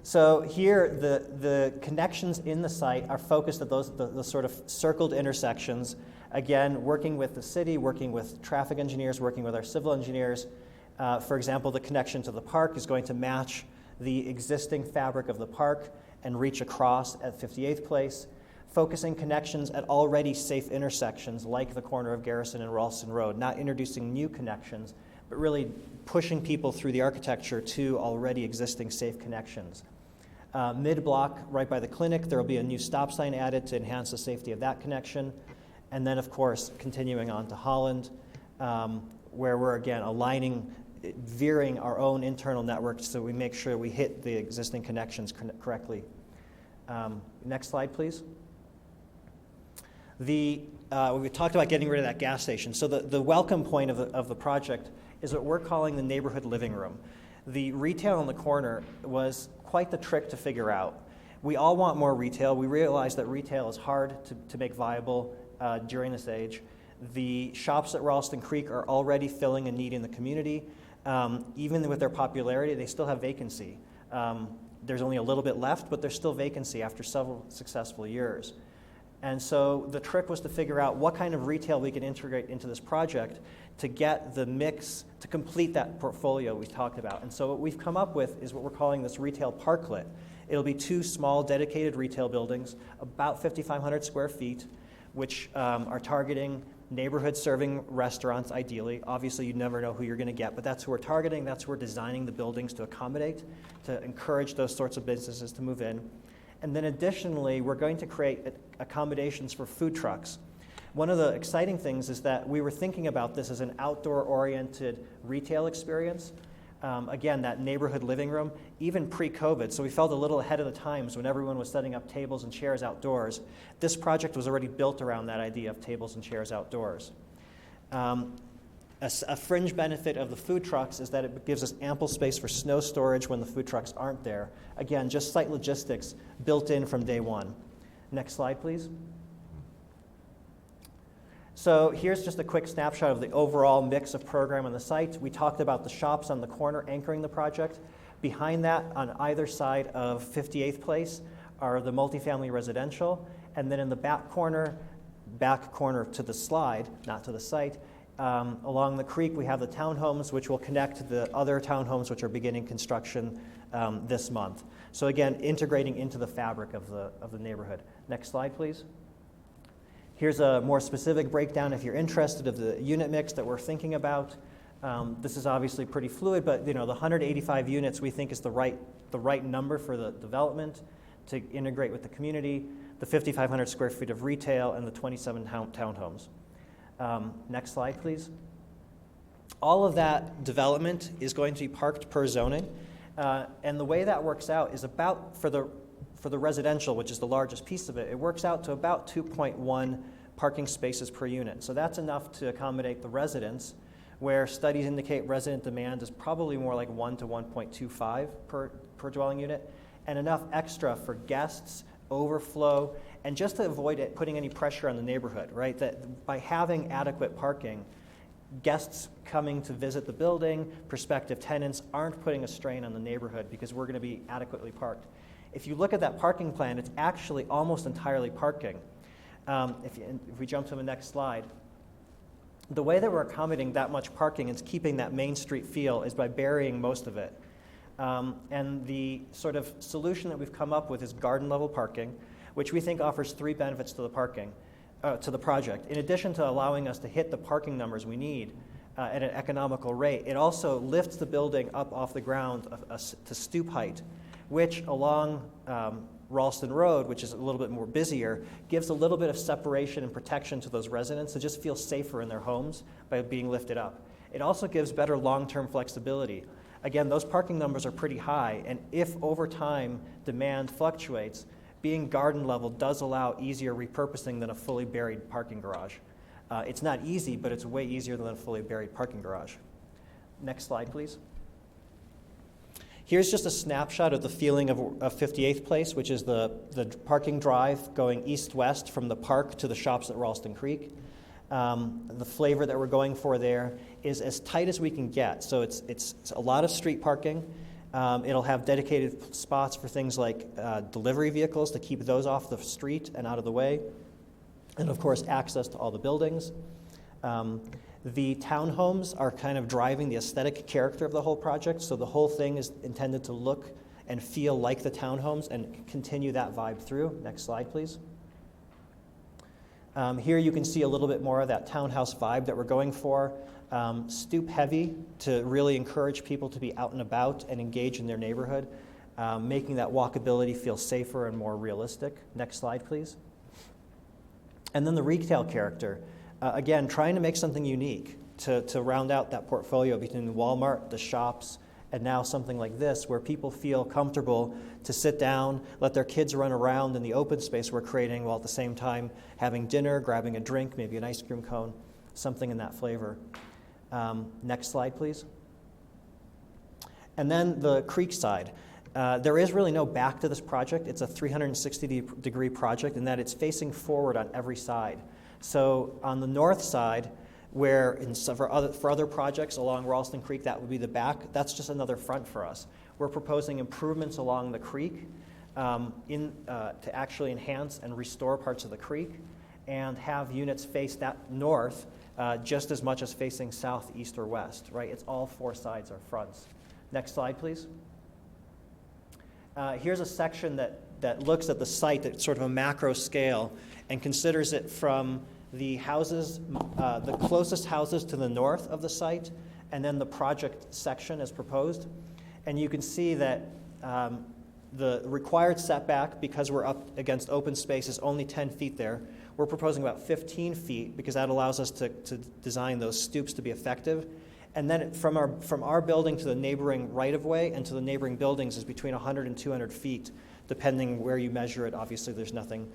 Speaker 17: So here, the connections in the site are focused at the sort of circled intersections. Again, working with the city, working with traffic engineers, working with our civil engineers. For example, the connection to the park is going to match the existing fabric of the park and reach across at 58th Place, focusing connections at already safe intersections like the corner of Garrison and Ralston Road, not introducing new connections, but really pushing people through the architecture to already existing safe connections. Mid-block, right by the clinic, there will be a new stop sign added to enhance the safety of that connection. And then, of course, continuing on to Holland, where we're, again, veering our own internal network so we make sure we hit the existing connections correctly. Next slide, please. We talked about getting rid of that gas station. So the welcome point of the project is what we're calling the neighborhood living room. The retail in the corner was quite the trick to figure out. We all want more retail. We realize that retail is hard to make viable during this age. The shops at Ralston Creek are already filling a need in the community. Even with their popularity, they still have vacancy. There's only a little bit left, but there's still vacancy after several successful years. And so the trick was to figure out what kind of retail we could integrate into this project to get the mix, to complete that portfolio we talked about. And so what we've come up with is what we're calling this retail parklet. It'll be 2 small dedicated retail buildings, about 5,500 square feet, which are targeting neighborhood serving restaurants ideally. Obviously, you never know who you're going to get, but that's who we're targeting. That's who we're designing the buildings to accommodate, to encourage those sorts of businesses to move in. And then additionally, we're going to create accommodations for food trucks. One of the exciting things is that we were thinking about this as an outdoor-oriented retail experience. Again, that neighborhood living room, even pre-COVID, so we felt a little ahead of the times when everyone was setting up tables and chairs outdoors. This project was already built around that idea of tables and chairs outdoors. A fringe benefit of the food trucks is that it gives us ample space for snow storage when the food trucks aren't there. Again, just site logistics built in from day one. Next slide, please. So here's just a quick snapshot of the overall mix of program on the site. We talked about the shops on the corner anchoring the project. Behind that, on either side of 58th Place, are the multifamily residential. And then in the back corner to the slide, not to the site, along the creek, we have the townhomes, which will connect to the other townhomes which are beginning construction this month. So again, integrating into the fabric of the neighborhood. Next slide, please. Here's a more specific breakdown, if you're interested, of the unit mix that we're thinking about. This is obviously pretty fluid, but the 185 units we think is the right number for the development to integrate with the community, the 5,500 square feet of retail, and the 27 townhomes. Next slide, please. All of that development is going to be parked per zoning, and the way that works out is about, for the residential, which is the largest piece of it, it works out to about 2.1 parking spaces per unit. So that's enough to accommodate the residents, where studies indicate resident demand is probably more like 1 to 1.25 per dwelling unit, and enough extra for guests, overflow, and just to avoid it putting any pressure on the neighborhood, right? That by having adequate parking, guests coming to visit the building, prospective tenants aren't putting a strain on the neighborhood because we're going to be adequately parked. If you look at that parking plan, it's actually almost entirely parking. If we jump to the next slide, the way that we're accommodating that much parking and keeping that Main Street feel is by burying most of it. And the sort of solution that we've come up with is garden level parking, which we think offers 3 benefits to the project. In addition to allowing us to hit the parking numbers we need at an economical rate, it also lifts the building up off the ground to stoop height, which along Ralston Road, which is a little bit more busier, gives a little bit of separation and protection to those residents to just feel safer in their homes by being lifted up. It also gives better long-term flexibility. Again, those parking numbers are pretty high, and if over time demand fluctuates, being garden level does allow easier repurposing than a fully buried parking garage. It's not easy, but it's way easier than a fully buried parking garage. Next slide, please. Here's just a snapshot of the feeling of 58th Place, which is the parking drive going east-west from the park to the shops at Ralston Creek. The flavor that we're going for there is as tight as we can get. So it's a lot of street parking. It'll have dedicated spots for things like delivery vehicles to keep those off the street and out of the way. And of course, access to all the buildings. The townhomes are kind of driving the aesthetic character of the whole project, so the whole thing is intended to look and feel like the townhomes and continue that vibe through. Next slide, please. Here you can see a little bit more of that townhouse vibe that we're going for. Stoop heavy to really encourage people to be out and about and engage in their neighborhood, making that walkability feel safer and more realistic. Next slide, please. And then the retail character. Again, trying to make something unique to round out that portfolio between Walmart, the shops, and now something like this where people feel comfortable to sit down, let their kids run around in the open space we're creating while at the same time having dinner, grabbing a drink, maybe an ice cream cone, something in that flavor. Next slide, please. And then the creek side. There is really no back to this project. It's a 360-degree project in that it's facing forward on every side. So on the north side, where for other projects along Ralston Creek, that would be the back, that's just another front for us. We're proposing improvements along the creek to actually enhance and restore parts of the creek and have units face that north just as much as facing south, east, or west, right? It's all 4 sides are fronts. Next slide, please. here's a section that looks at the site at sort of a macro scale and considers it from the houses, the closest houses to the north of the site, and then the project section as proposed. And you can see that the required setback, because we're up against open space, is only 10 feet there. We're proposing about 15 feet because that allows us to design those stoops to be effective. And then from our building to the neighboring right-of-way and to the neighboring buildings is between 100 and 200 feet, depending where you measure it. Obviously, there's nothing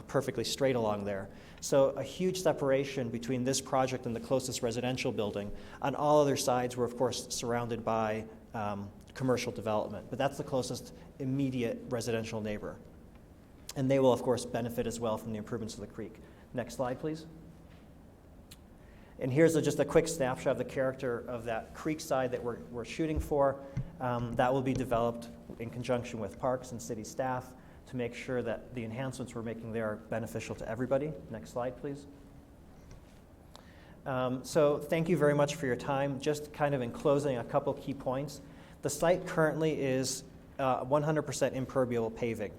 Speaker 17: perfectly straight along there. So a huge separation between this project and the closest residential building. On all other sides, we're, of course, surrounded by commercial development, but that's the closest immediate residential neighbor. And they will, of course, benefit as well from the improvements of the creek. Next slide, please. And here's just a quick snapshot of the character of that creek side that we're shooting for. That will be developed in conjunction with parks and city staff to make sure that the enhancements we're making there are beneficial to everybody. Next slide, please. So thank you very much for your time. Just kind of in closing, a couple key points. The site currently is 100% impermeable paving.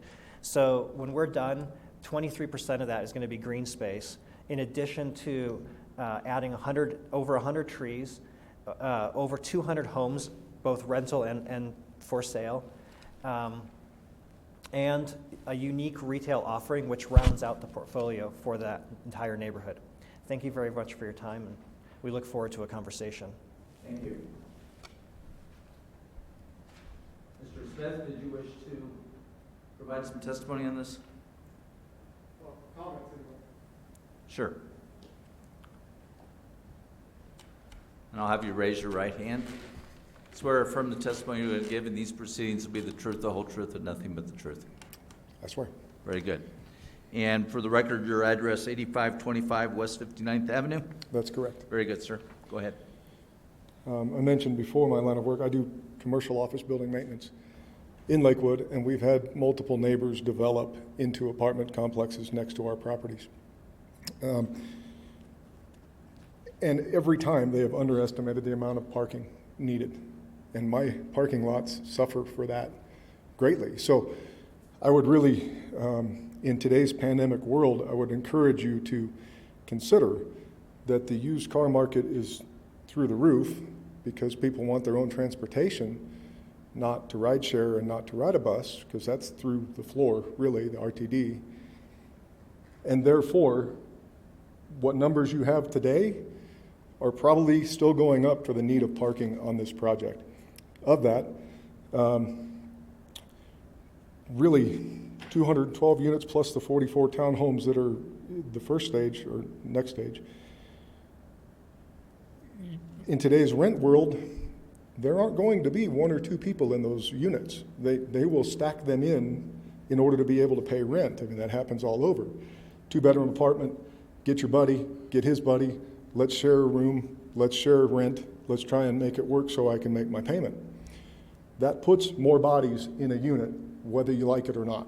Speaker 17: So when we're done, 23% of that is going to be green space, in addition to adding over 100 trees, over 200 homes, both rental and for sale, and a unique retail offering which rounds out the portfolio for that entire neighborhood. Thank you very much for your time, and we look forward to a conversation.
Speaker 1: Thank you. Mr. Smith, did you wish to provide some testimony on this?
Speaker 11: Well, comments anyway.
Speaker 1: Sure. And I'll have you raise your right hand. Swear or affirm the testimony you have given these proceedings will be the truth, the whole truth, and nothing but the truth.
Speaker 11: I swear.
Speaker 1: Very good. And for the record, your address, 8525 West 59th Avenue?
Speaker 11: That's correct.
Speaker 1: Very good, sir. Go ahead.
Speaker 11: I mentioned before my line of work, I do commercial office building maintenance in Lakewood, and we've had multiple neighbors develop into apartment complexes next to our properties. And every time they have underestimated the amount of parking needed. And my parking lots suffer for that greatly. So I would really, in today's pandemic world, I would encourage you to consider that the used car market is through the roof because people want their own transportation, not to ride share and not to ride a bus, because that's through the floor, really, the RTD. And therefore, what numbers you have today are probably still going up for the need of parking on this project. Of that, really 212 units plus the 44 townhomes that are the first stage or next stage. In today's rent world, there aren't going to be one or two people in those units. They will stack them in order to be able to pay rent. I mean, that happens all over. 2-bedroom apartment, get your buddy, get his buddy, let's share a room, let's share rent, let's try and make it work so I can make my payment. That puts more bodies in a unit, whether you like it or not.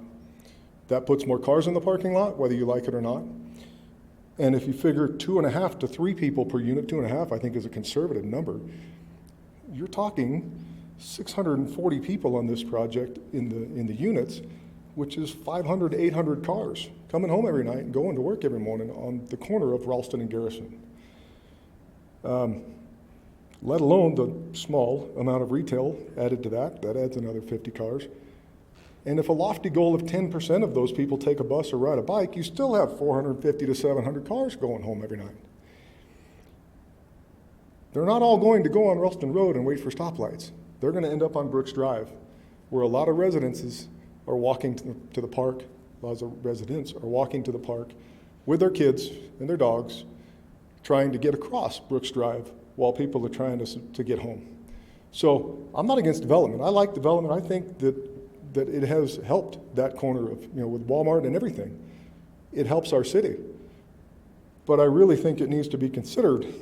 Speaker 11: That puts more cars in the parking lot, whether you like it or not. And if you figure 2.5 to 3 people per unit, 2.5 I think is a conservative number, you're talking 640 people on this project in the units, which is 500 to 800 cars coming home every night and going to work every morning on the corner of Ralston and Garrison. Let alone the small amount of retail added to that adds another 50 cars. And if a lofty goal of 10% of those people take a bus or ride a bike, you still have 450 to 700 cars going home every night. They're not all going to go on Ralston Road and wait for stoplights. They're going to end up on Brooks Drive, where a lot of residences are walking to the park. Lots of residents are walking to the park with their kids and their dogs, trying to get across Brooks Drive while people are trying to get home. So I'm not against development. I like development. I think that it has helped that corner of, with Walmart and everything. It helps our city. But I really think it needs to be considered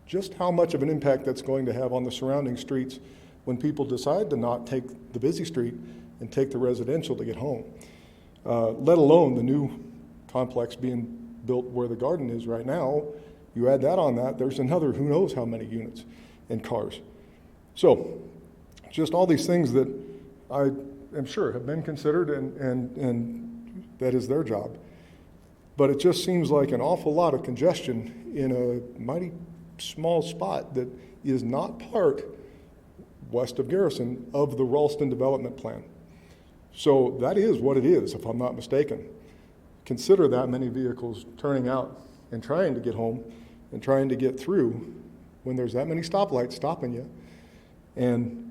Speaker 11: just how much of an impact that's going to have on the surrounding streets when people decide to not take the busy street and take the residential to get home. Let alone the new complex being built where the garden is right now. You add that on that, there's another who knows how many units and cars. So just all these things that I am sure have been considered, and that is their job. But it just seems like an awful lot of congestion in a mighty small spot that is not part, west of Garrison, of the Ralston development plan. So that is what it is, if I'm not mistaken. Consider that many vehicles turning out and trying to get home and trying to get through when there's that many stoplights stopping you. And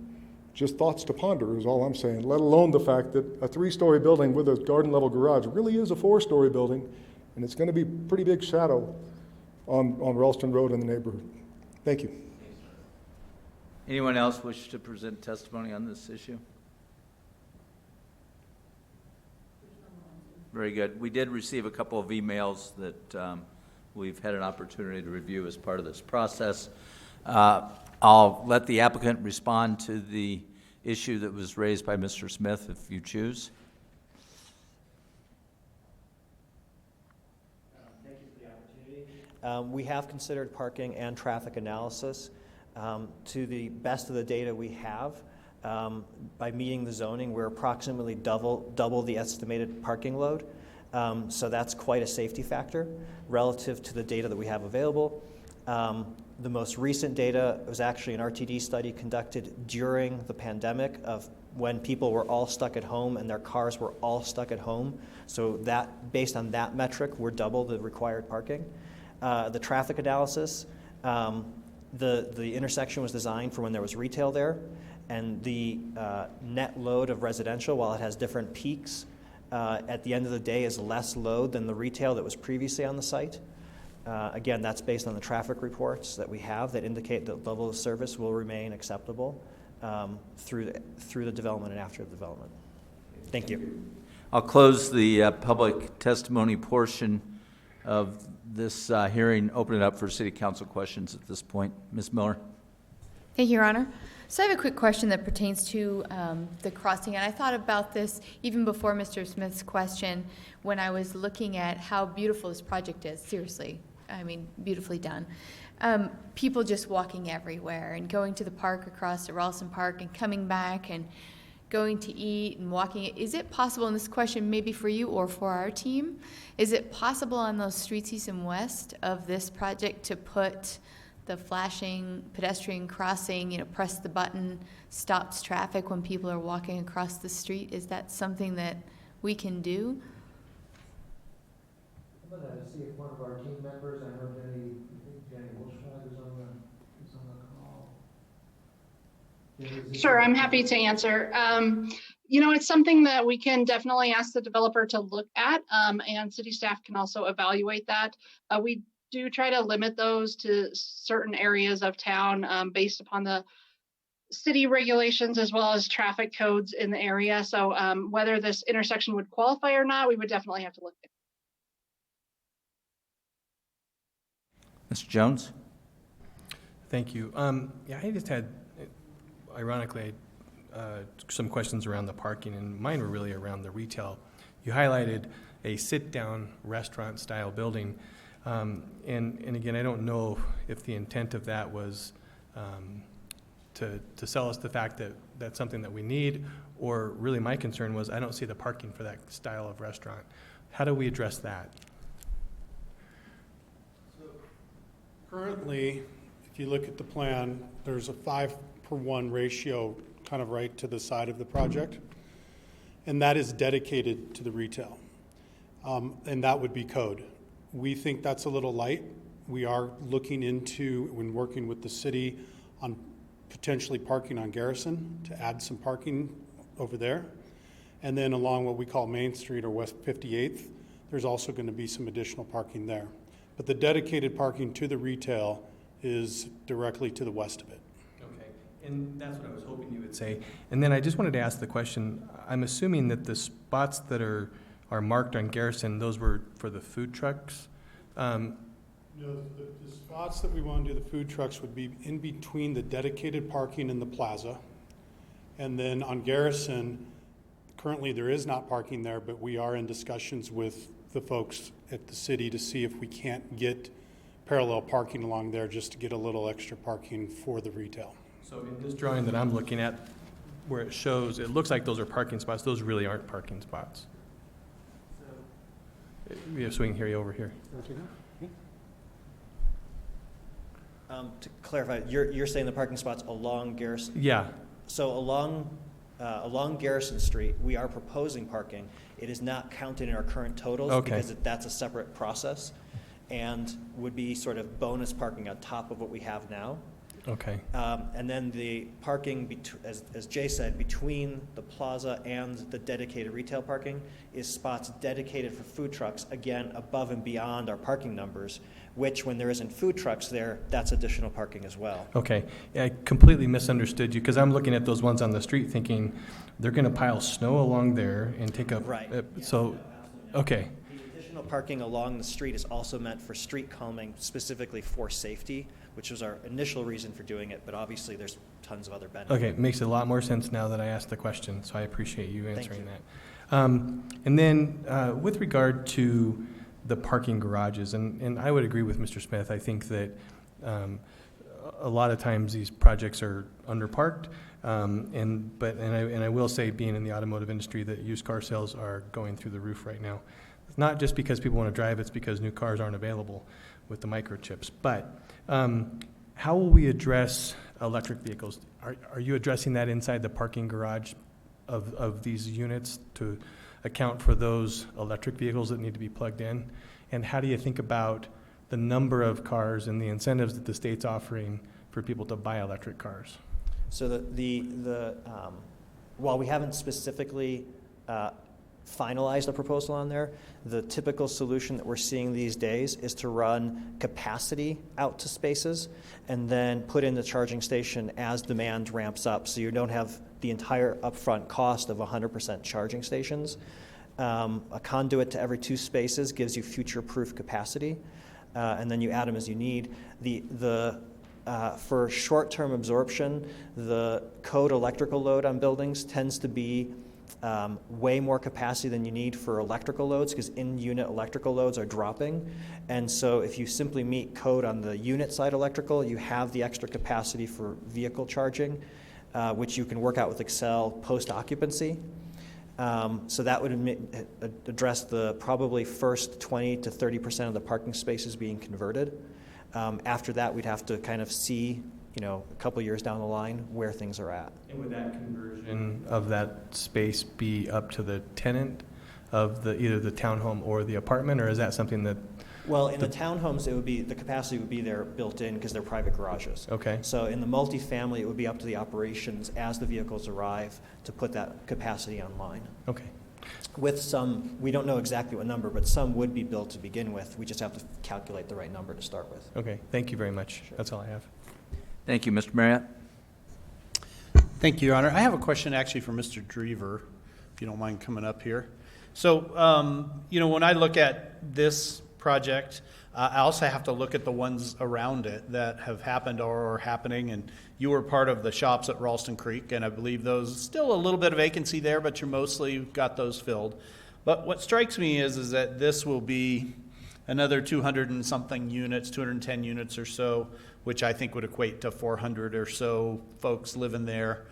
Speaker 11: just thoughts to ponder is all I'm saying, let alone the fact that a 3-story building with a garden level garage really is a 4-story building, and it's going to be a pretty big shadow on Ralston Road in the neighborhood. Thank you.
Speaker 1: Anyone else wish to present testimony on this issue? Very good. We did receive a couple of emails that we've had an opportunity to review as part of this process. I'll let the applicant respond to the issue that was raised by Mr. Smith, if you choose.
Speaker 17: Thank you for the opportunity. We have considered parking and traffic analysis. To the best of the data we have, by meeting the zoning, we're approximately double the estimated parking load. So that's quite a safety factor relative to the data that we have available. The most recent data was actually an RTD study conducted during the pandemic of when people were all stuck at home and their cars were all stuck at home. So that, based on that metric, we're double the required parking. The traffic analysis, the intersection was designed for when there was retail there, and the net load of residential, while it has different peaks, at the end of the day is less load than the retail that was previously on the site. Again, that's based on the traffic reports that we have that indicate that the level of service will remain acceptable through the development and after the development. Thank you.
Speaker 1: I'll close the public testimony portion of this hearing, open it up for City Council questions at this point. Ms. Miller.
Speaker 2: Thank you, Your Honor. So I have a quick question that pertains to the crossing, and I thought about this even before Mr. Smith's question when I was looking at how beautiful this project is. Seriously, I mean, beautifully done. People just walking everywhere and going to the park across to Ralston Park and coming back and going to eat and walking. Is it possible, and this question maybe for you or for our team, is it possible on those streets east and west of this project to put the flashing pedestrian crossing, press the button, stops traffic when people are walking across the street? Is that something that we can do?
Speaker 13: I'm going to see if one of our team members, I know Jenny Wilschlag is on the call.
Speaker 18: Sure, I'm happy to answer. It's something that we can definitely ask the developer to look at, and city staff can also evaluate that. We do try to limit those to certain areas of town based upon the city regulations as well as traffic codes in the area. So whether this intersection would qualify or not, we would definitely have to look at it.
Speaker 1: Mr. Jones?
Speaker 7: Thank you. I just had, ironically, some questions around the parking, and mine were really around the retail. You highlighted a sit-down restaurant-style building. And again, I don't know if the intent of that was to sell us the fact that that's something that we need, or really my concern was I don't see the parking for that style of restaurant. How do we address that?
Speaker 16: So currently, if you look at the plan, there's a 5:1 ratio kind of right to the side of the project, and that is dedicated to the retail, and that would be code. We think that's a little light. We are looking into, when working with the city, on potentially parking on Garrison to add some parking over there. And then along what we call Main Street or West 58th, there's also going to be some additional parking there. But the dedicated parking to the retail is directly to the west of it.
Speaker 7: Okay, and that's what I was hoping you would say. And then I just wanted to ask the question, I'm assuming that the spots that are marked on Garrison, those were for the food trucks?
Speaker 16: No, the spots that we want to do the food trucks would be in between the dedicated parking and the plaza. And then on Garrison, currently there is not parking there, but we are in discussions with the folks at the city to see if we can't get parallel parking along there just to get a little extra parking for the retail.
Speaker 7: So in this drawing that I'm looking at, where it shows, it looks like those are parking spots. Those really aren't parking spots. Yeah, so we can hear you over here.
Speaker 17: To clarify, you're saying the parking spots along Garrison?
Speaker 7: Yeah.
Speaker 17: So along Garrison Street, we are proposing parking. It is not counted in our current totals because that's a separate process and would be sort of bonus parking on top of what we have now.
Speaker 7: Okay.
Speaker 17: And then the parking, as Jay said, between the plaza and the dedicated retail parking is spots dedicated for food trucks, again, above and beyond our parking numbers, which when there isn't food trucks there, that's additional parking as well.
Speaker 7: Okay. Yeah, I completely misunderstood you because I'm looking at those ones on the street thinking they're going to pile snow along there and take up.
Speaker 17: Right.
Speaker 7: Okay.
Speaker 17: The additional parking along the street is also meant for street calming, specifically for safety, which was our initial reason for doing it, but obviously there's tons of other benefits.
Speaker 7: Okay, it makes a lot more sense now that I asked the question, so I appreciate you answering
Speaker 17: Thank
Speaker 7: that. And then with regard to the parking garages, and I would agree with Mr. Smith, I think that a lot of times these projects are underparked, and I will say, being in the automotive industry, that used car sales are going through the roof right now. It's not just because people want to drive, it's because new cars aren't available with the microchips. But how will we address electric vehicles? Are you addressing that inside the parking garage of these units to account for those electric vehicles that need to be plugged in? And how do you think about the number of cars and the incentives that the state's offering for people to buy electric cars?
Speaker 17: So while we haven't specifically finalized a proposal on there, the typical solution that we're seeing these days is to run capacity out to spaces and then put in the charging station as demand ramps up, so you don't have the entire upfront cost of 100% charging stations. A conduit to every 2 spaces gives you future-proof capacity, and then you add them as you need. For short-term absorption, the code electrical load on buildings tends to be way more capacity than you need for electrical loads, because in-unit electrical loads are dropping. And so if you simply meet code on the unit side electrical, you have the extra capacity for vehicle charging, which you can work out with Excel post-occupancy. So that would address the probably first 20 to 30% of the parking spaces being converted. After that, we'd have to kind of see, a couple years down the line where things are at.
Speaker 7: And would that conversion of that space be up to the tenant of either the townhome or the apartment, or is that something that?
Speaker 17: Well, in the townhomes, the capacity would be there built in because they're private garages.
Speaker 7: Okay.
Speaker 17: So in the multifamily, it would be up to the operations as the vehicles arrive to put that capacity online.
Speaker 7: Okay.
Speaker 17: With some, we don't know exactly what number, but some would be built to begin with. We just have to calculate the right number to start with.
Speaker 7: Okay, thank you very much.
Speaker 17: Sure.
Speaker 7: That's all I have.
Speaker 1: Thank you, Mr. Marriott.
Speaker 12: Thank you, Your Honor. I have a question actually for Mr. Drever, if you don't mind coming up here. So, when I look at this project, I also have to look at the ones around it that have happened or are happening. And you were part of the shops at Ralston Creek, and I believe those, still a little bit of vacancy there, but you're mostly got those filled. But what strikes me is that this will be another 200 and something units, 210 units or so, which I think would equate to 400 or so folks living there.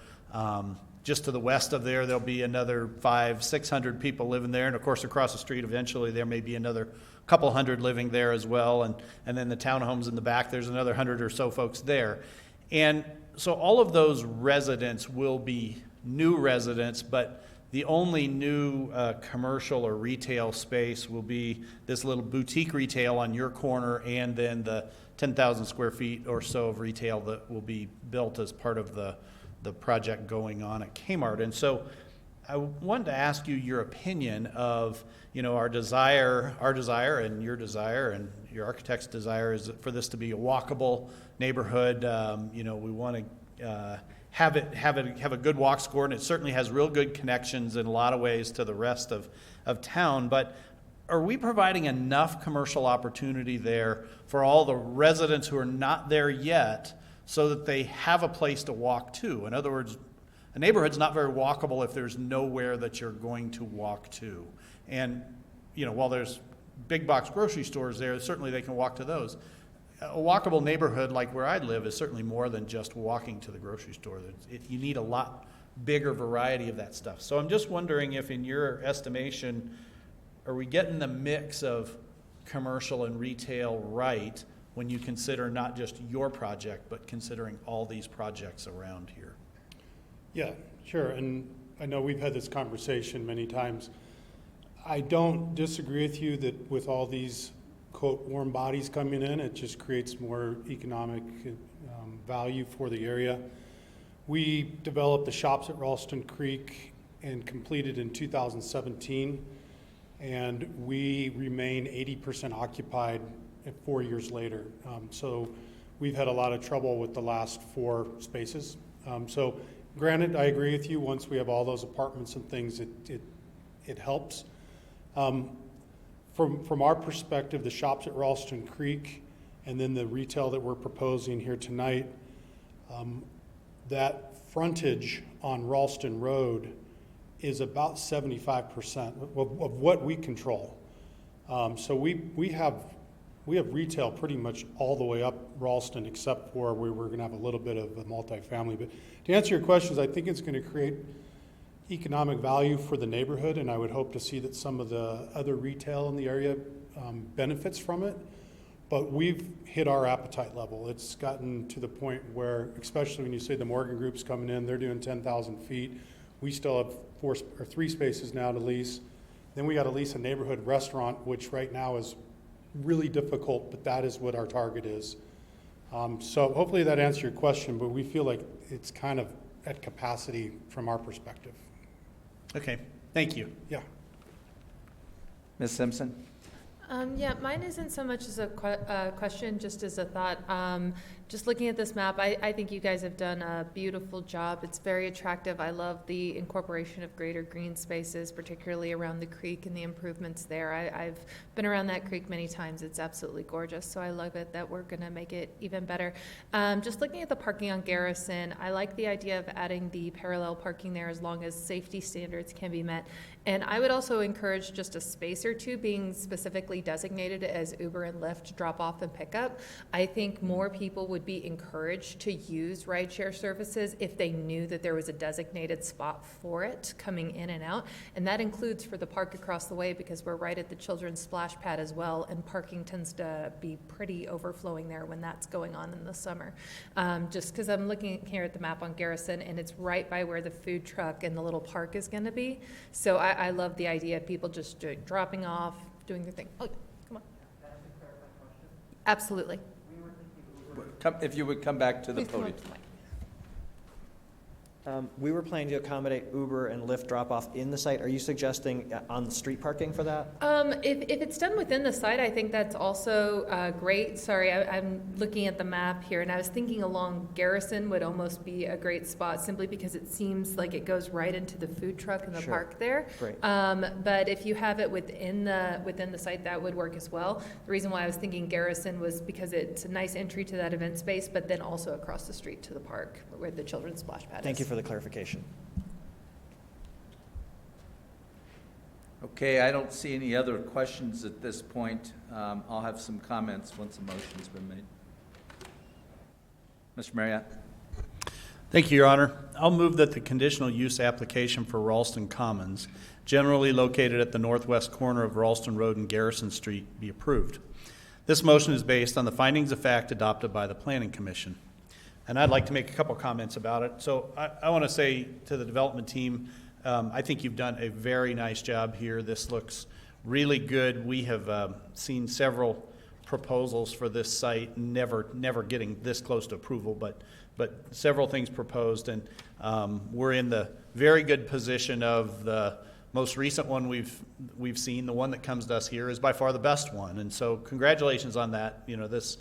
Speaker 12: Just to the west of there'll be another 500-600 people living there. And of course, across the street, eventually there may be another couple hundred living there as well. And then the townhomes in the back, there's another 100 or so folks there. And so all of those residents will be new residents, but the only new commercial or retail space will be this little boutique retail on your corner, and then the 10,000 square feet or so of retail that will be built as part of the project going on at Kmart. And so I wanted to ask you your opinion of, our desire and your architect's desire is for this to be a walkable neighborhood. We want to have a good walk score, and it certainly has real good connections in a lot of ways to the rest of town. But are we providing enough commercial opportunity there for all the residents who are not there yet, so that they have a place to walk to? In other words, a neighborhood's not very walkable if there's nowhere that you're going to walk to. And, while there's big box grocery stores there, certainly they can walk to those. A walkable neighborhood like where I live is certainly more than just walking to the grocery store. You need a lot bigger variety of that stuff. So I'm just wondering if in your estimation, are we getting the mix of commercial and retail right when you consider not just your project, but considering all these projects around here?
Speaker 16: Yeah, sure. And I know we've had this conversation many times. I don't disagree with you that with all these, quote, warm bodies coming in, it just creates more economic value for the area. We developed the shops at Ralston Creek and completed in 2017, and we remain 80% occupied 4 years later. So we've had a lot of trouble with the last 4 spaces. So granted, I agree with you, once we have all those apartments and things, it helps. From our perspective, the shops at Ralston Creek and then the retail that we're proposing here tonight, that frontage on Ralston Road is about 75% of what we control. So we have retail pretty much all the way up Ralston, except for where we're going to have a little bit of a multifamily. But to answer your questions, I think it's going to create economic value for the neighborhood, and I would hope to see that some of the other retail in the area benefits from it. But we've hit our appetite level. It's gotten to the point where, especially when you say the Morgan Group's coming in, they're doing 10,000 feet. We still have 3 spaces now to lease. Then we got to lease a neighborhood restaurant, which right now is really difficult, but that is what our target is. So hopefully that answers your question, but we feel like it's kind of at capacity from our perspective.
Speaker 12: Okay, thank you.
Speaker 16: Yeah.
Speaker 1: Ms. Simpson?
Speaker 2: Yeah, mine isn't so much as a question, just as a thought. Just looking at this map, I think you guys have done a beautiful job. It's very attractive. I love the incorporation of greater green spaces, particularly around the creek and the improvements there. I've been around that creek many times. It's absolutely gorgeous. So I love it that we're going to make it even better. Just looking at the parking on Garrison, I like the idea of adding the parallel parking there as long as safety standards can be met. And I would also encourage just a space or two being specifically designated as Uber and Lyft drop off and pick up. I think more people would be encouraged to use rideshare services if they knew that there was a designated spot for it coming in and out. And that includes for the park across the way, because we're right at the children's splash pad as well, and parking tends to be pretty overflowing there when that's going on in the summer. Just because I'm looking here at the map on Garrison, and it's right by where the food truck and the little park is going to be. So I love the idea of people just dropping off, doing their thing. Oh, come on. Absolutely.
Speaker 1: If you would come back to the
Speaker 2: Please come
Speaker 1: podium.
Speaker 2: up to the mic.
Speaker 17: We were planning to accommodate Uber and Lyft drop-off in the site. Are you suggesting on street parking for that?
Speaker 2: If it's done within the site, I think that's also great. Sorry, I'm looking at the map here, and I was thinking along Garrison would almost be a great spot, simply because it seems like it goes right into the food truck in the park there.
Speaker 17: Great.
Speaker 2: But if you have it within the site, that would work as well. The reason why I was thinking Garrison was because it's a nice entry to that event space, but then also across the street to the park where the children's splash pad is.
Speaker 17: Thank you for the clarification.
Speaker 1: Okay, I don't see any other questions at this point. I'll have some comments once a motion's been made. Mr. Marriott?
Speaker 12: Thank you, Your Honor. I'll move that the conditional use application for Ralston Commons, generally located at the northwest corner of Ralston Road and Garrison Street, be approved. This motion is based on the findings of fact adopted by the Planning Commission. And I'd like to make a couple comments about it. So I want to say to the development team, I think you've done a very nice job here. This looks really good. We have seen several proposals for this site, never getting this close to approval, but several things proposed, and we're in the very good position of the most recent one we've seen. The one that comes to us here is by far the best one, and so congratulations on that. You know, this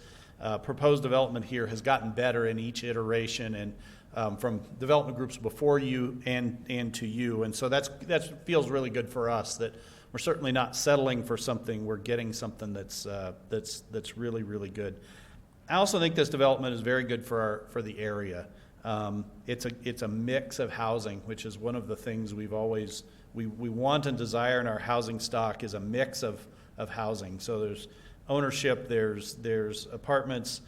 Speaker 12: proposed development here has gotten better in each iteration, and from development groups before you and to you, and so that feels really good for us, that we're certainly not settling for something. We're getting something that's really, really good. I also think this development is very good for the area. It's a mix of housing, which is one of the things we want and desire in our housing stock, is a mix of housing. So there's ownership, there's apartments,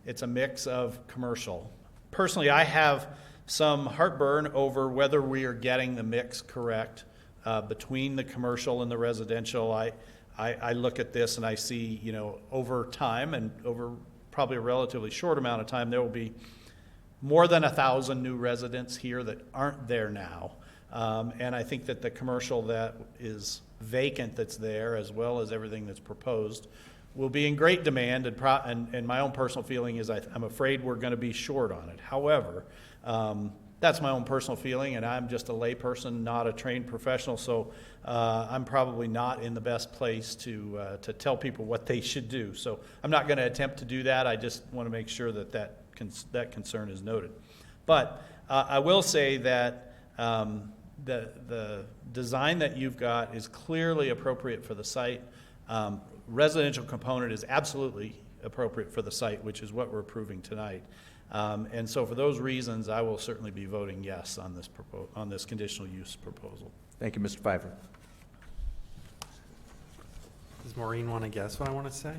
Speaker 12: it's a mix of commercial. Personally, I have some heartburn over whether we are getting the mix correct between the commercial and the residential. I look at this and I see, you know, over time and over probably a relatively short amount of time, there will be more than 1,000 new residents here that aren't there now. And I think that the commercial that is vacant that's there, as well as everything that's proposed, will be in great demand. And my own personal feeling is I'm afraid we're going to be short on it. However, that's my own personal feeling, and I'm just a layperson, not a trained professional, so I'm probably not in the best place to tell people what they should do. So I'm not going to attempt to do that. I just want to make sure that concern is noted. But I will say that the design that you've got is clearly appropriate for the site. Residential component is absolutely appropriate for the site, which is what we're approving tonight. And so for those reasons, I will certainly be voting yes on this conditional use proposal.
Speaker 1: Thank you, Mr. Pfeiffer.
Speaker 14: Does Maureen want to guess what I want to say?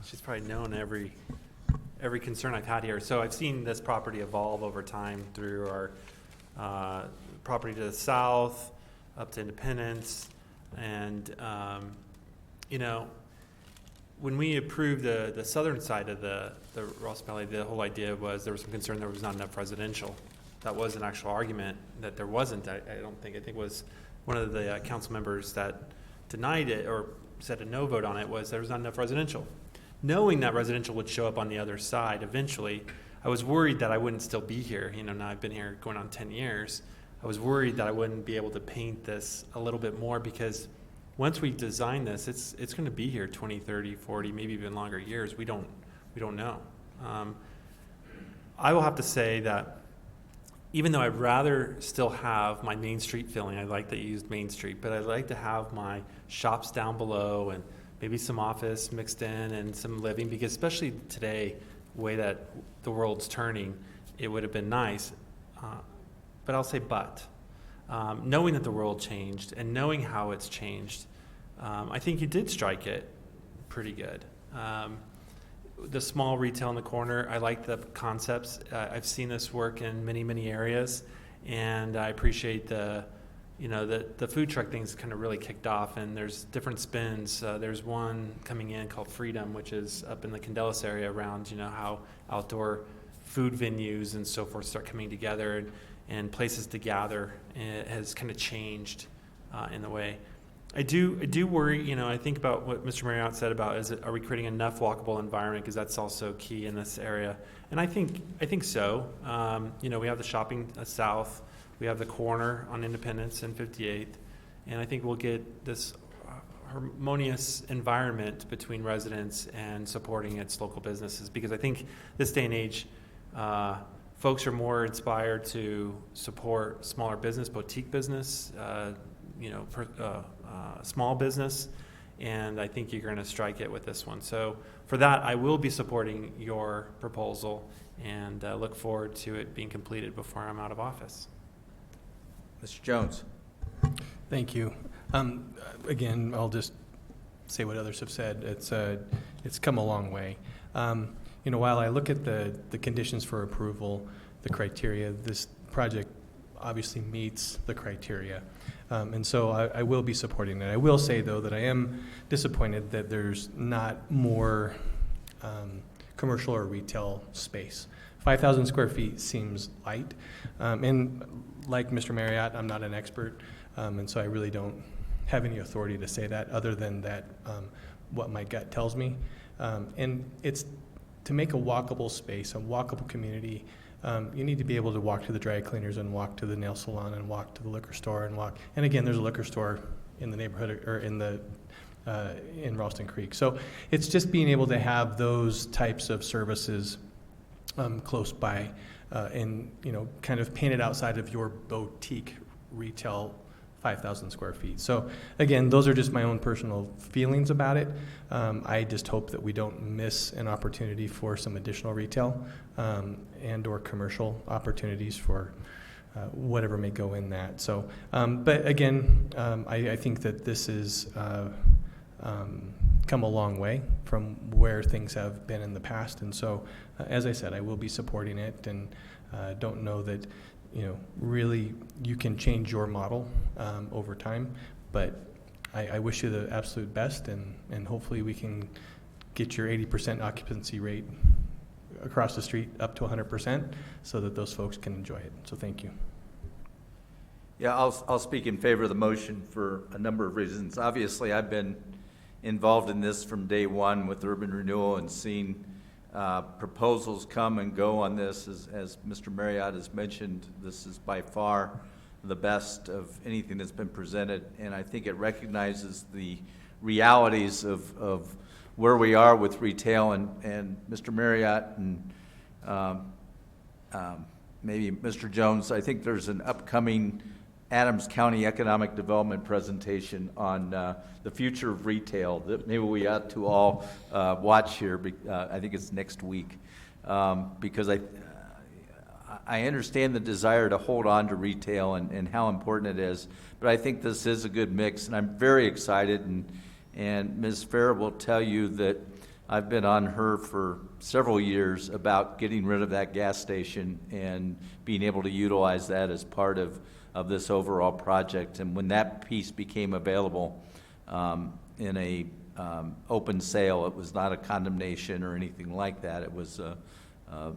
Speaker 14: She's probably known every concern I've had here. So I've seen this property evolve over time through our property to the south, up to Independence, and you know, when we approved the southern side of the Ralston Valley, the whole idea was there was some concern there was not enough residential. That was an actual argument that there wasn't. I think it was one of the council members that denied it or said a no vote on it was there was not enough residential. Knowing that residential would show up on the other side eventually, I was worried that I wouldn't still be here. You know, now I've been here going on 10 years. I was worried that I wouldn't be able to paint this a little bit more because once we design this, it's going to be here 20, 30, 40, maybe even longer years. We don't know. I will have to say that even though I'd rather still have my Main Street feeling, I like that you used Main Street, but I'd like to have my shops down below and maybe some office mixed in and some living, because especially today, the way that the world's turning, it would have been nice. But I'll say knowing that the world changed and knowing how it's changed, I think you did strike it pretty good. The small retail in the corner, I like the concepts. I've seen this work in many, many areas, and I appreciate the food truck thing's kind of really kicked off, and there's different spins. There's one coming in called Freedom, which is up in the Candelas area around, how outdoor food venues and so forth start coming together and places to gather. It has kind of changed in the way. I do worry, I think about what Mr. Marriott said about are we creating enough walkable environment, because that's also key in this area. And I think so. We have the shopping south, we have the corner on Independence and 58th, and I think we'll get this harmonious environment between residents and supporting its local businesses, because I think this day and age, folks are more inspired to support smaller business, boutique business, small business, and I think you're going to strike it with this one. So for that, I will be supporting your proposal and look forward to it being completed before I'm out of office.
Speaker 1: Mr. Jones.
Speaker 7: Thank you. Again, I'll just say what others have said. It's come a long way. While I look at the conditions for approval, the criteria, this project obviously meets the criteria. And so I will be supporting it. I will say, though, that I am disappointed that there's not more commercial or retail space. 5,000 square feet seems light. And like Mr. Marriott, I'm not an expert, and so I really don't have any authority to say that other than that what my gut tells me. And it's to make a walkable space, a walkable community. You need to be able to walk to the dry cleaners and walk to the nail salon and walk to the liquor store and again, there's a liquor store in the neighborhood or in Ralston Creek. So it's just being able to have those types of services close by and kind of painted outside of your boutique retail 5,000 square feet. So again, those are just my own personal feelings about it. I just hope that we don't miss an opportunity for some additional retail and or commercial opportunities for whatever may go in that. So, but again, I think that this is come a long way from where things have been in the past. And so, as I said, I will be supporting it, and don't know that, really you can change your model over time, but I wish you the absolute best, and hopefully we can get your 80% occupancy rate across the street up to 100% so that those folks can enjoy it. So thank you.
Speaker 1: Yeah, I'll speak in favor of the motion for a number of reasons. Obviously, I've been involved in this from day one with urban renewal and seen proposals come and go on this. As Mr. Marriott has mentioned, this is by far the best of anything that's been presented, and I think it recognizes the realities of where we are with retail, and Mr. Marriott and maybe Mr. Jones, I think there's an upcoming Adams County Economic Development presentation on the future of retail that maybe we ought to all watch here. I think it's next week, because I understand the desire to hold on to retail and how important it is, but I think this is a good mix, and I'm very excited, and Ms. Fair will tell you that I've been on her for several years about getting rid of that gas station and being able to utilize that as part of this overall project. And when that piece became available in a open sale, it was not a condemnation or anything like that. It was a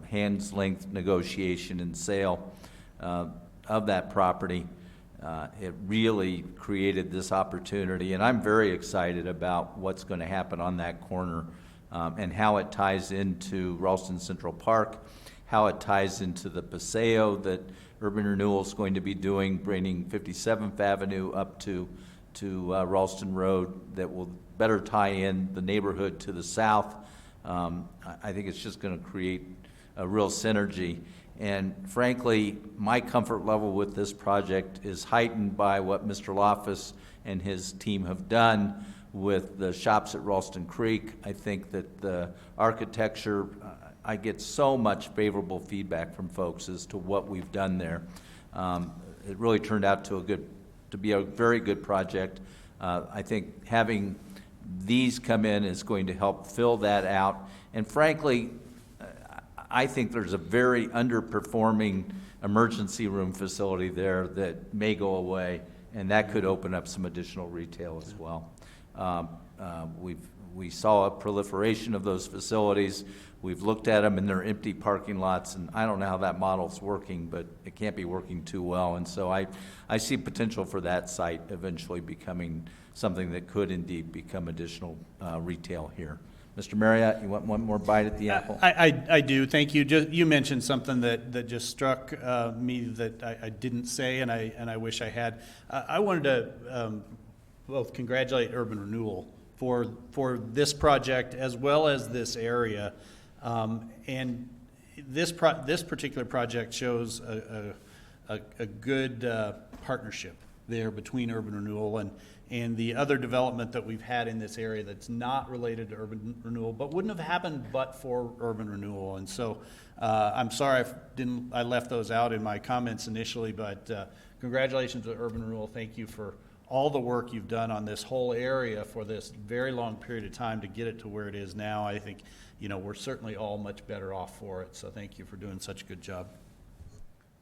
Speaker 1: hands length negotiation and sale of that property. It really created this opportunity, and I'm very excited about what's going to happen on that corner, and how it ties into Ralston Central Park, how it ties into the Paseo that Urban Renewal is going to be doing, bringing 57th Avenue up to Ralston Road, that will better tie in the neighborhood to the south. I think it's just going to create a real synergy. And frankly, my comfort level with this project is heightened by what Mr. Loftus and his team have done with the shops at Ralston Creek. I think that the architecture, I get so much favorable feedback from folks as to what we've done there. It really turned out to be a very good project. I think having these come in is going to help fill that out. And frankly, I think there's a very underperforming emergency room facility there that may go away, and that could open up some additional retail as well. We saw a proliferation of those facilities. We've looked at them in their empty parking lots, and I don't know how that model's working, but it can't be working too well. And so I see potential for that site eventually becoming something that could indeed become additional retail here. Mr. Marriott, you want one more bite at the apple?
Speaker 12: I do, thank you. You mentioned something that just struck me that I didn't say, and I wish I had. I wanted to both congratulate Urban Renewal for this project as well as this area. And this particular project shows a good partnership there between Urban Renewal and the other development that we've had in this area that's not related to Urban Renewal, but wouldn't have happened but for Urban Renewal. And so I'm sorry I left those out in my comments initially, but congratulations to Urban Renewal. Thank you for all the work you've done on this whole area for this very long period of time to get it to where it is now. I think, we're certainly all much better off for it. So thank you for doing such a good job.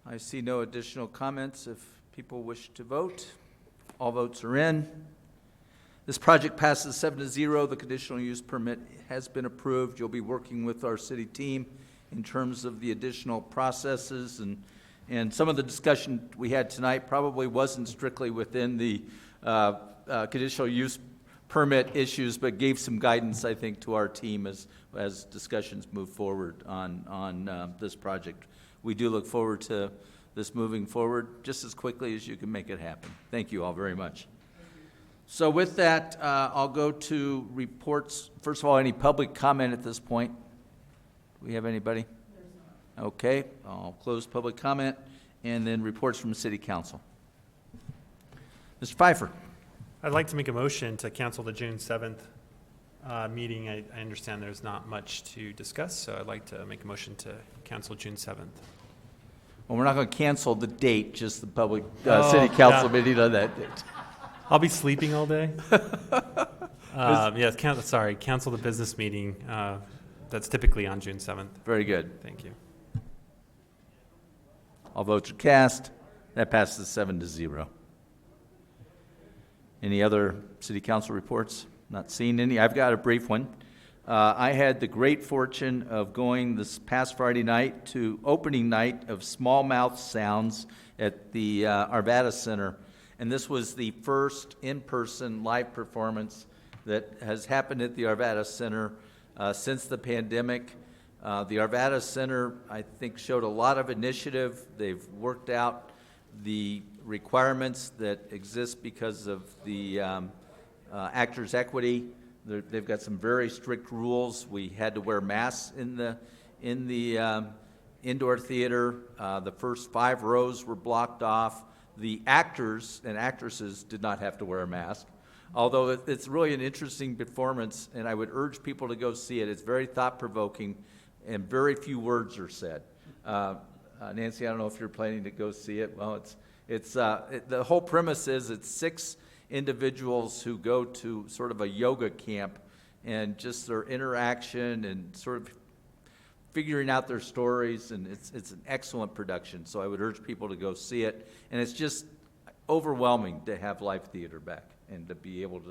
Speaker 1: I see no additional comments. If people wish to vote, all votes are in. This project passes 7-0. The conditional use permit has been approved. You'll be working with our city team in terms of the additional processes, and some of the discussion we had tonight probably wasn't strictly within the conditional use permit issues, but gave some guidance, I think, to our team as discussions move forward on this project. We do look forward to this moving forward just as quickly as you can make it happen. Thank you all very much. So with that, I'll go to reports. First of all, any public comment at this point? Do we have anybody? Okay, I'll close public comment, and then reports from the City Council. Mr. Pfeiffer.
Speaker 14: I'd like to make a motion to cancel the June 7th meeting. I understand there's not much to discuss, so I'd like to make a motion to cancel June 7th.
Speaker 1: Well, we're not going to cancel the date, just the public City Council meeting on that date.
Speaker 14: I'll be sleeping all day. Yes, cancel the business meeting. That's typically on June 7th.
Speaker 1: Very good.
Speaker 14: Thank you.
Speaker 1: All votes are cast. That passes 7-0. Any other city council reports? Not seeing any. I've got a brief one. I had the great fortune of going this past Friday night to opening night of Smallmouth Sounds at the Arvada Center. And this was the first in-person live performance that has happened at the Arvada Center since the pandemic. The Arvada Center, I think, showed a lot of initiative. They've worked out the requirements that exist because of the actors' equity. They've got some very strict rules. We had to wear masks in the indoor theater. The first 5 rows were blocked off. The actors and actresses did not have to wear a mask, although it's really an interesting performance, and I would urge people to go see it. It's very thought-provoking, and very few words are said. Nancy, I don't know if you're planning to go see it. Well, the whole premise is it's 6 individuals who go to sort of a yoga camp, and just their interaction and sort of figuring out their stories, and it's an excellent production. So I would urge people to go see it, and it's just overwhelming to have live theater back and to be able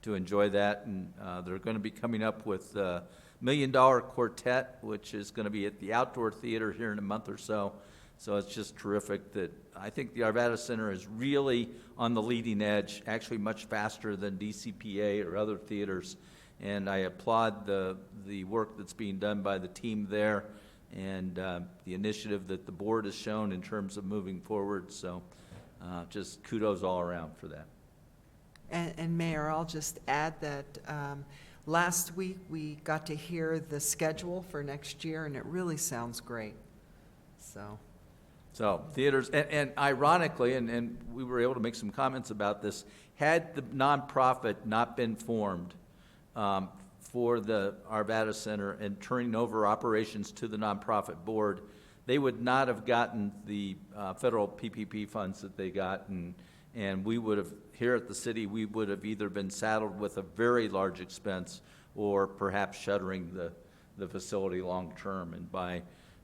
Speaker 1: to enjoy that. And they're going to be coming up with $1 Million Quartet, which is going to be at the Outdoor Theater here in a month or so. So it's just terrific that I think the Arvada Center is really on the leading edge, actually much faster than DCPA or other theaters. And I applaud the work that's being done by the team there and the initiative that the board has shown in terms of moving forward. So just kudos all around for that.
Speaker 5: And Mayor, I'll just add that last week we got to hear the schedule for next year, and it really sounds great.
Speaker 1: So theaters, and ironically, and we were able to make some comments about this, had the nonprofit not been formed for the Arvada Center and turning over operations to the nonprofit board, they would not have gotten the federal PPP funds that they got, and we would have, here at the city, we would have either been saddled with a very large expense or perhaps shuttering the facility long term. And by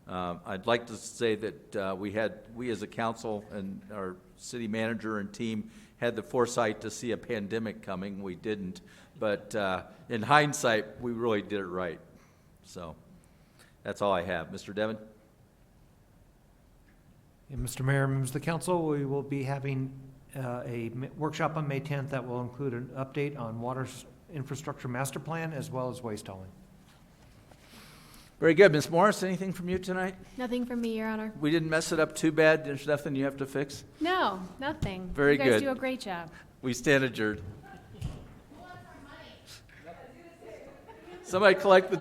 Speaker 1: I'd like to say that we as a council and our city manager and team had the foresight to see a pandemic coming. We didn't, but in hindsight, we really did it right. So that's all I have. Mr. Devon?
Speaker 13: And Mr. Mayor, members of the council, we will be having a workshop on May 10th that will include an update on water infrastructure master plan as well as waste hauling.
Speaker 1: Very good. Ms. Morris, anything from you tonight?
Speaker 2: Nothing from me, Your Honor.
Speaker 1: We didn't mess it up too bad? There's nothing you have to fix?
Speaker 2: No, nothing.
Speaker 1: Very
Speaker 2: good. You guys
Speaker 1: good.
Speaker 2: do a great job.
Speaker 1: We stand adjourned. Somebody collect the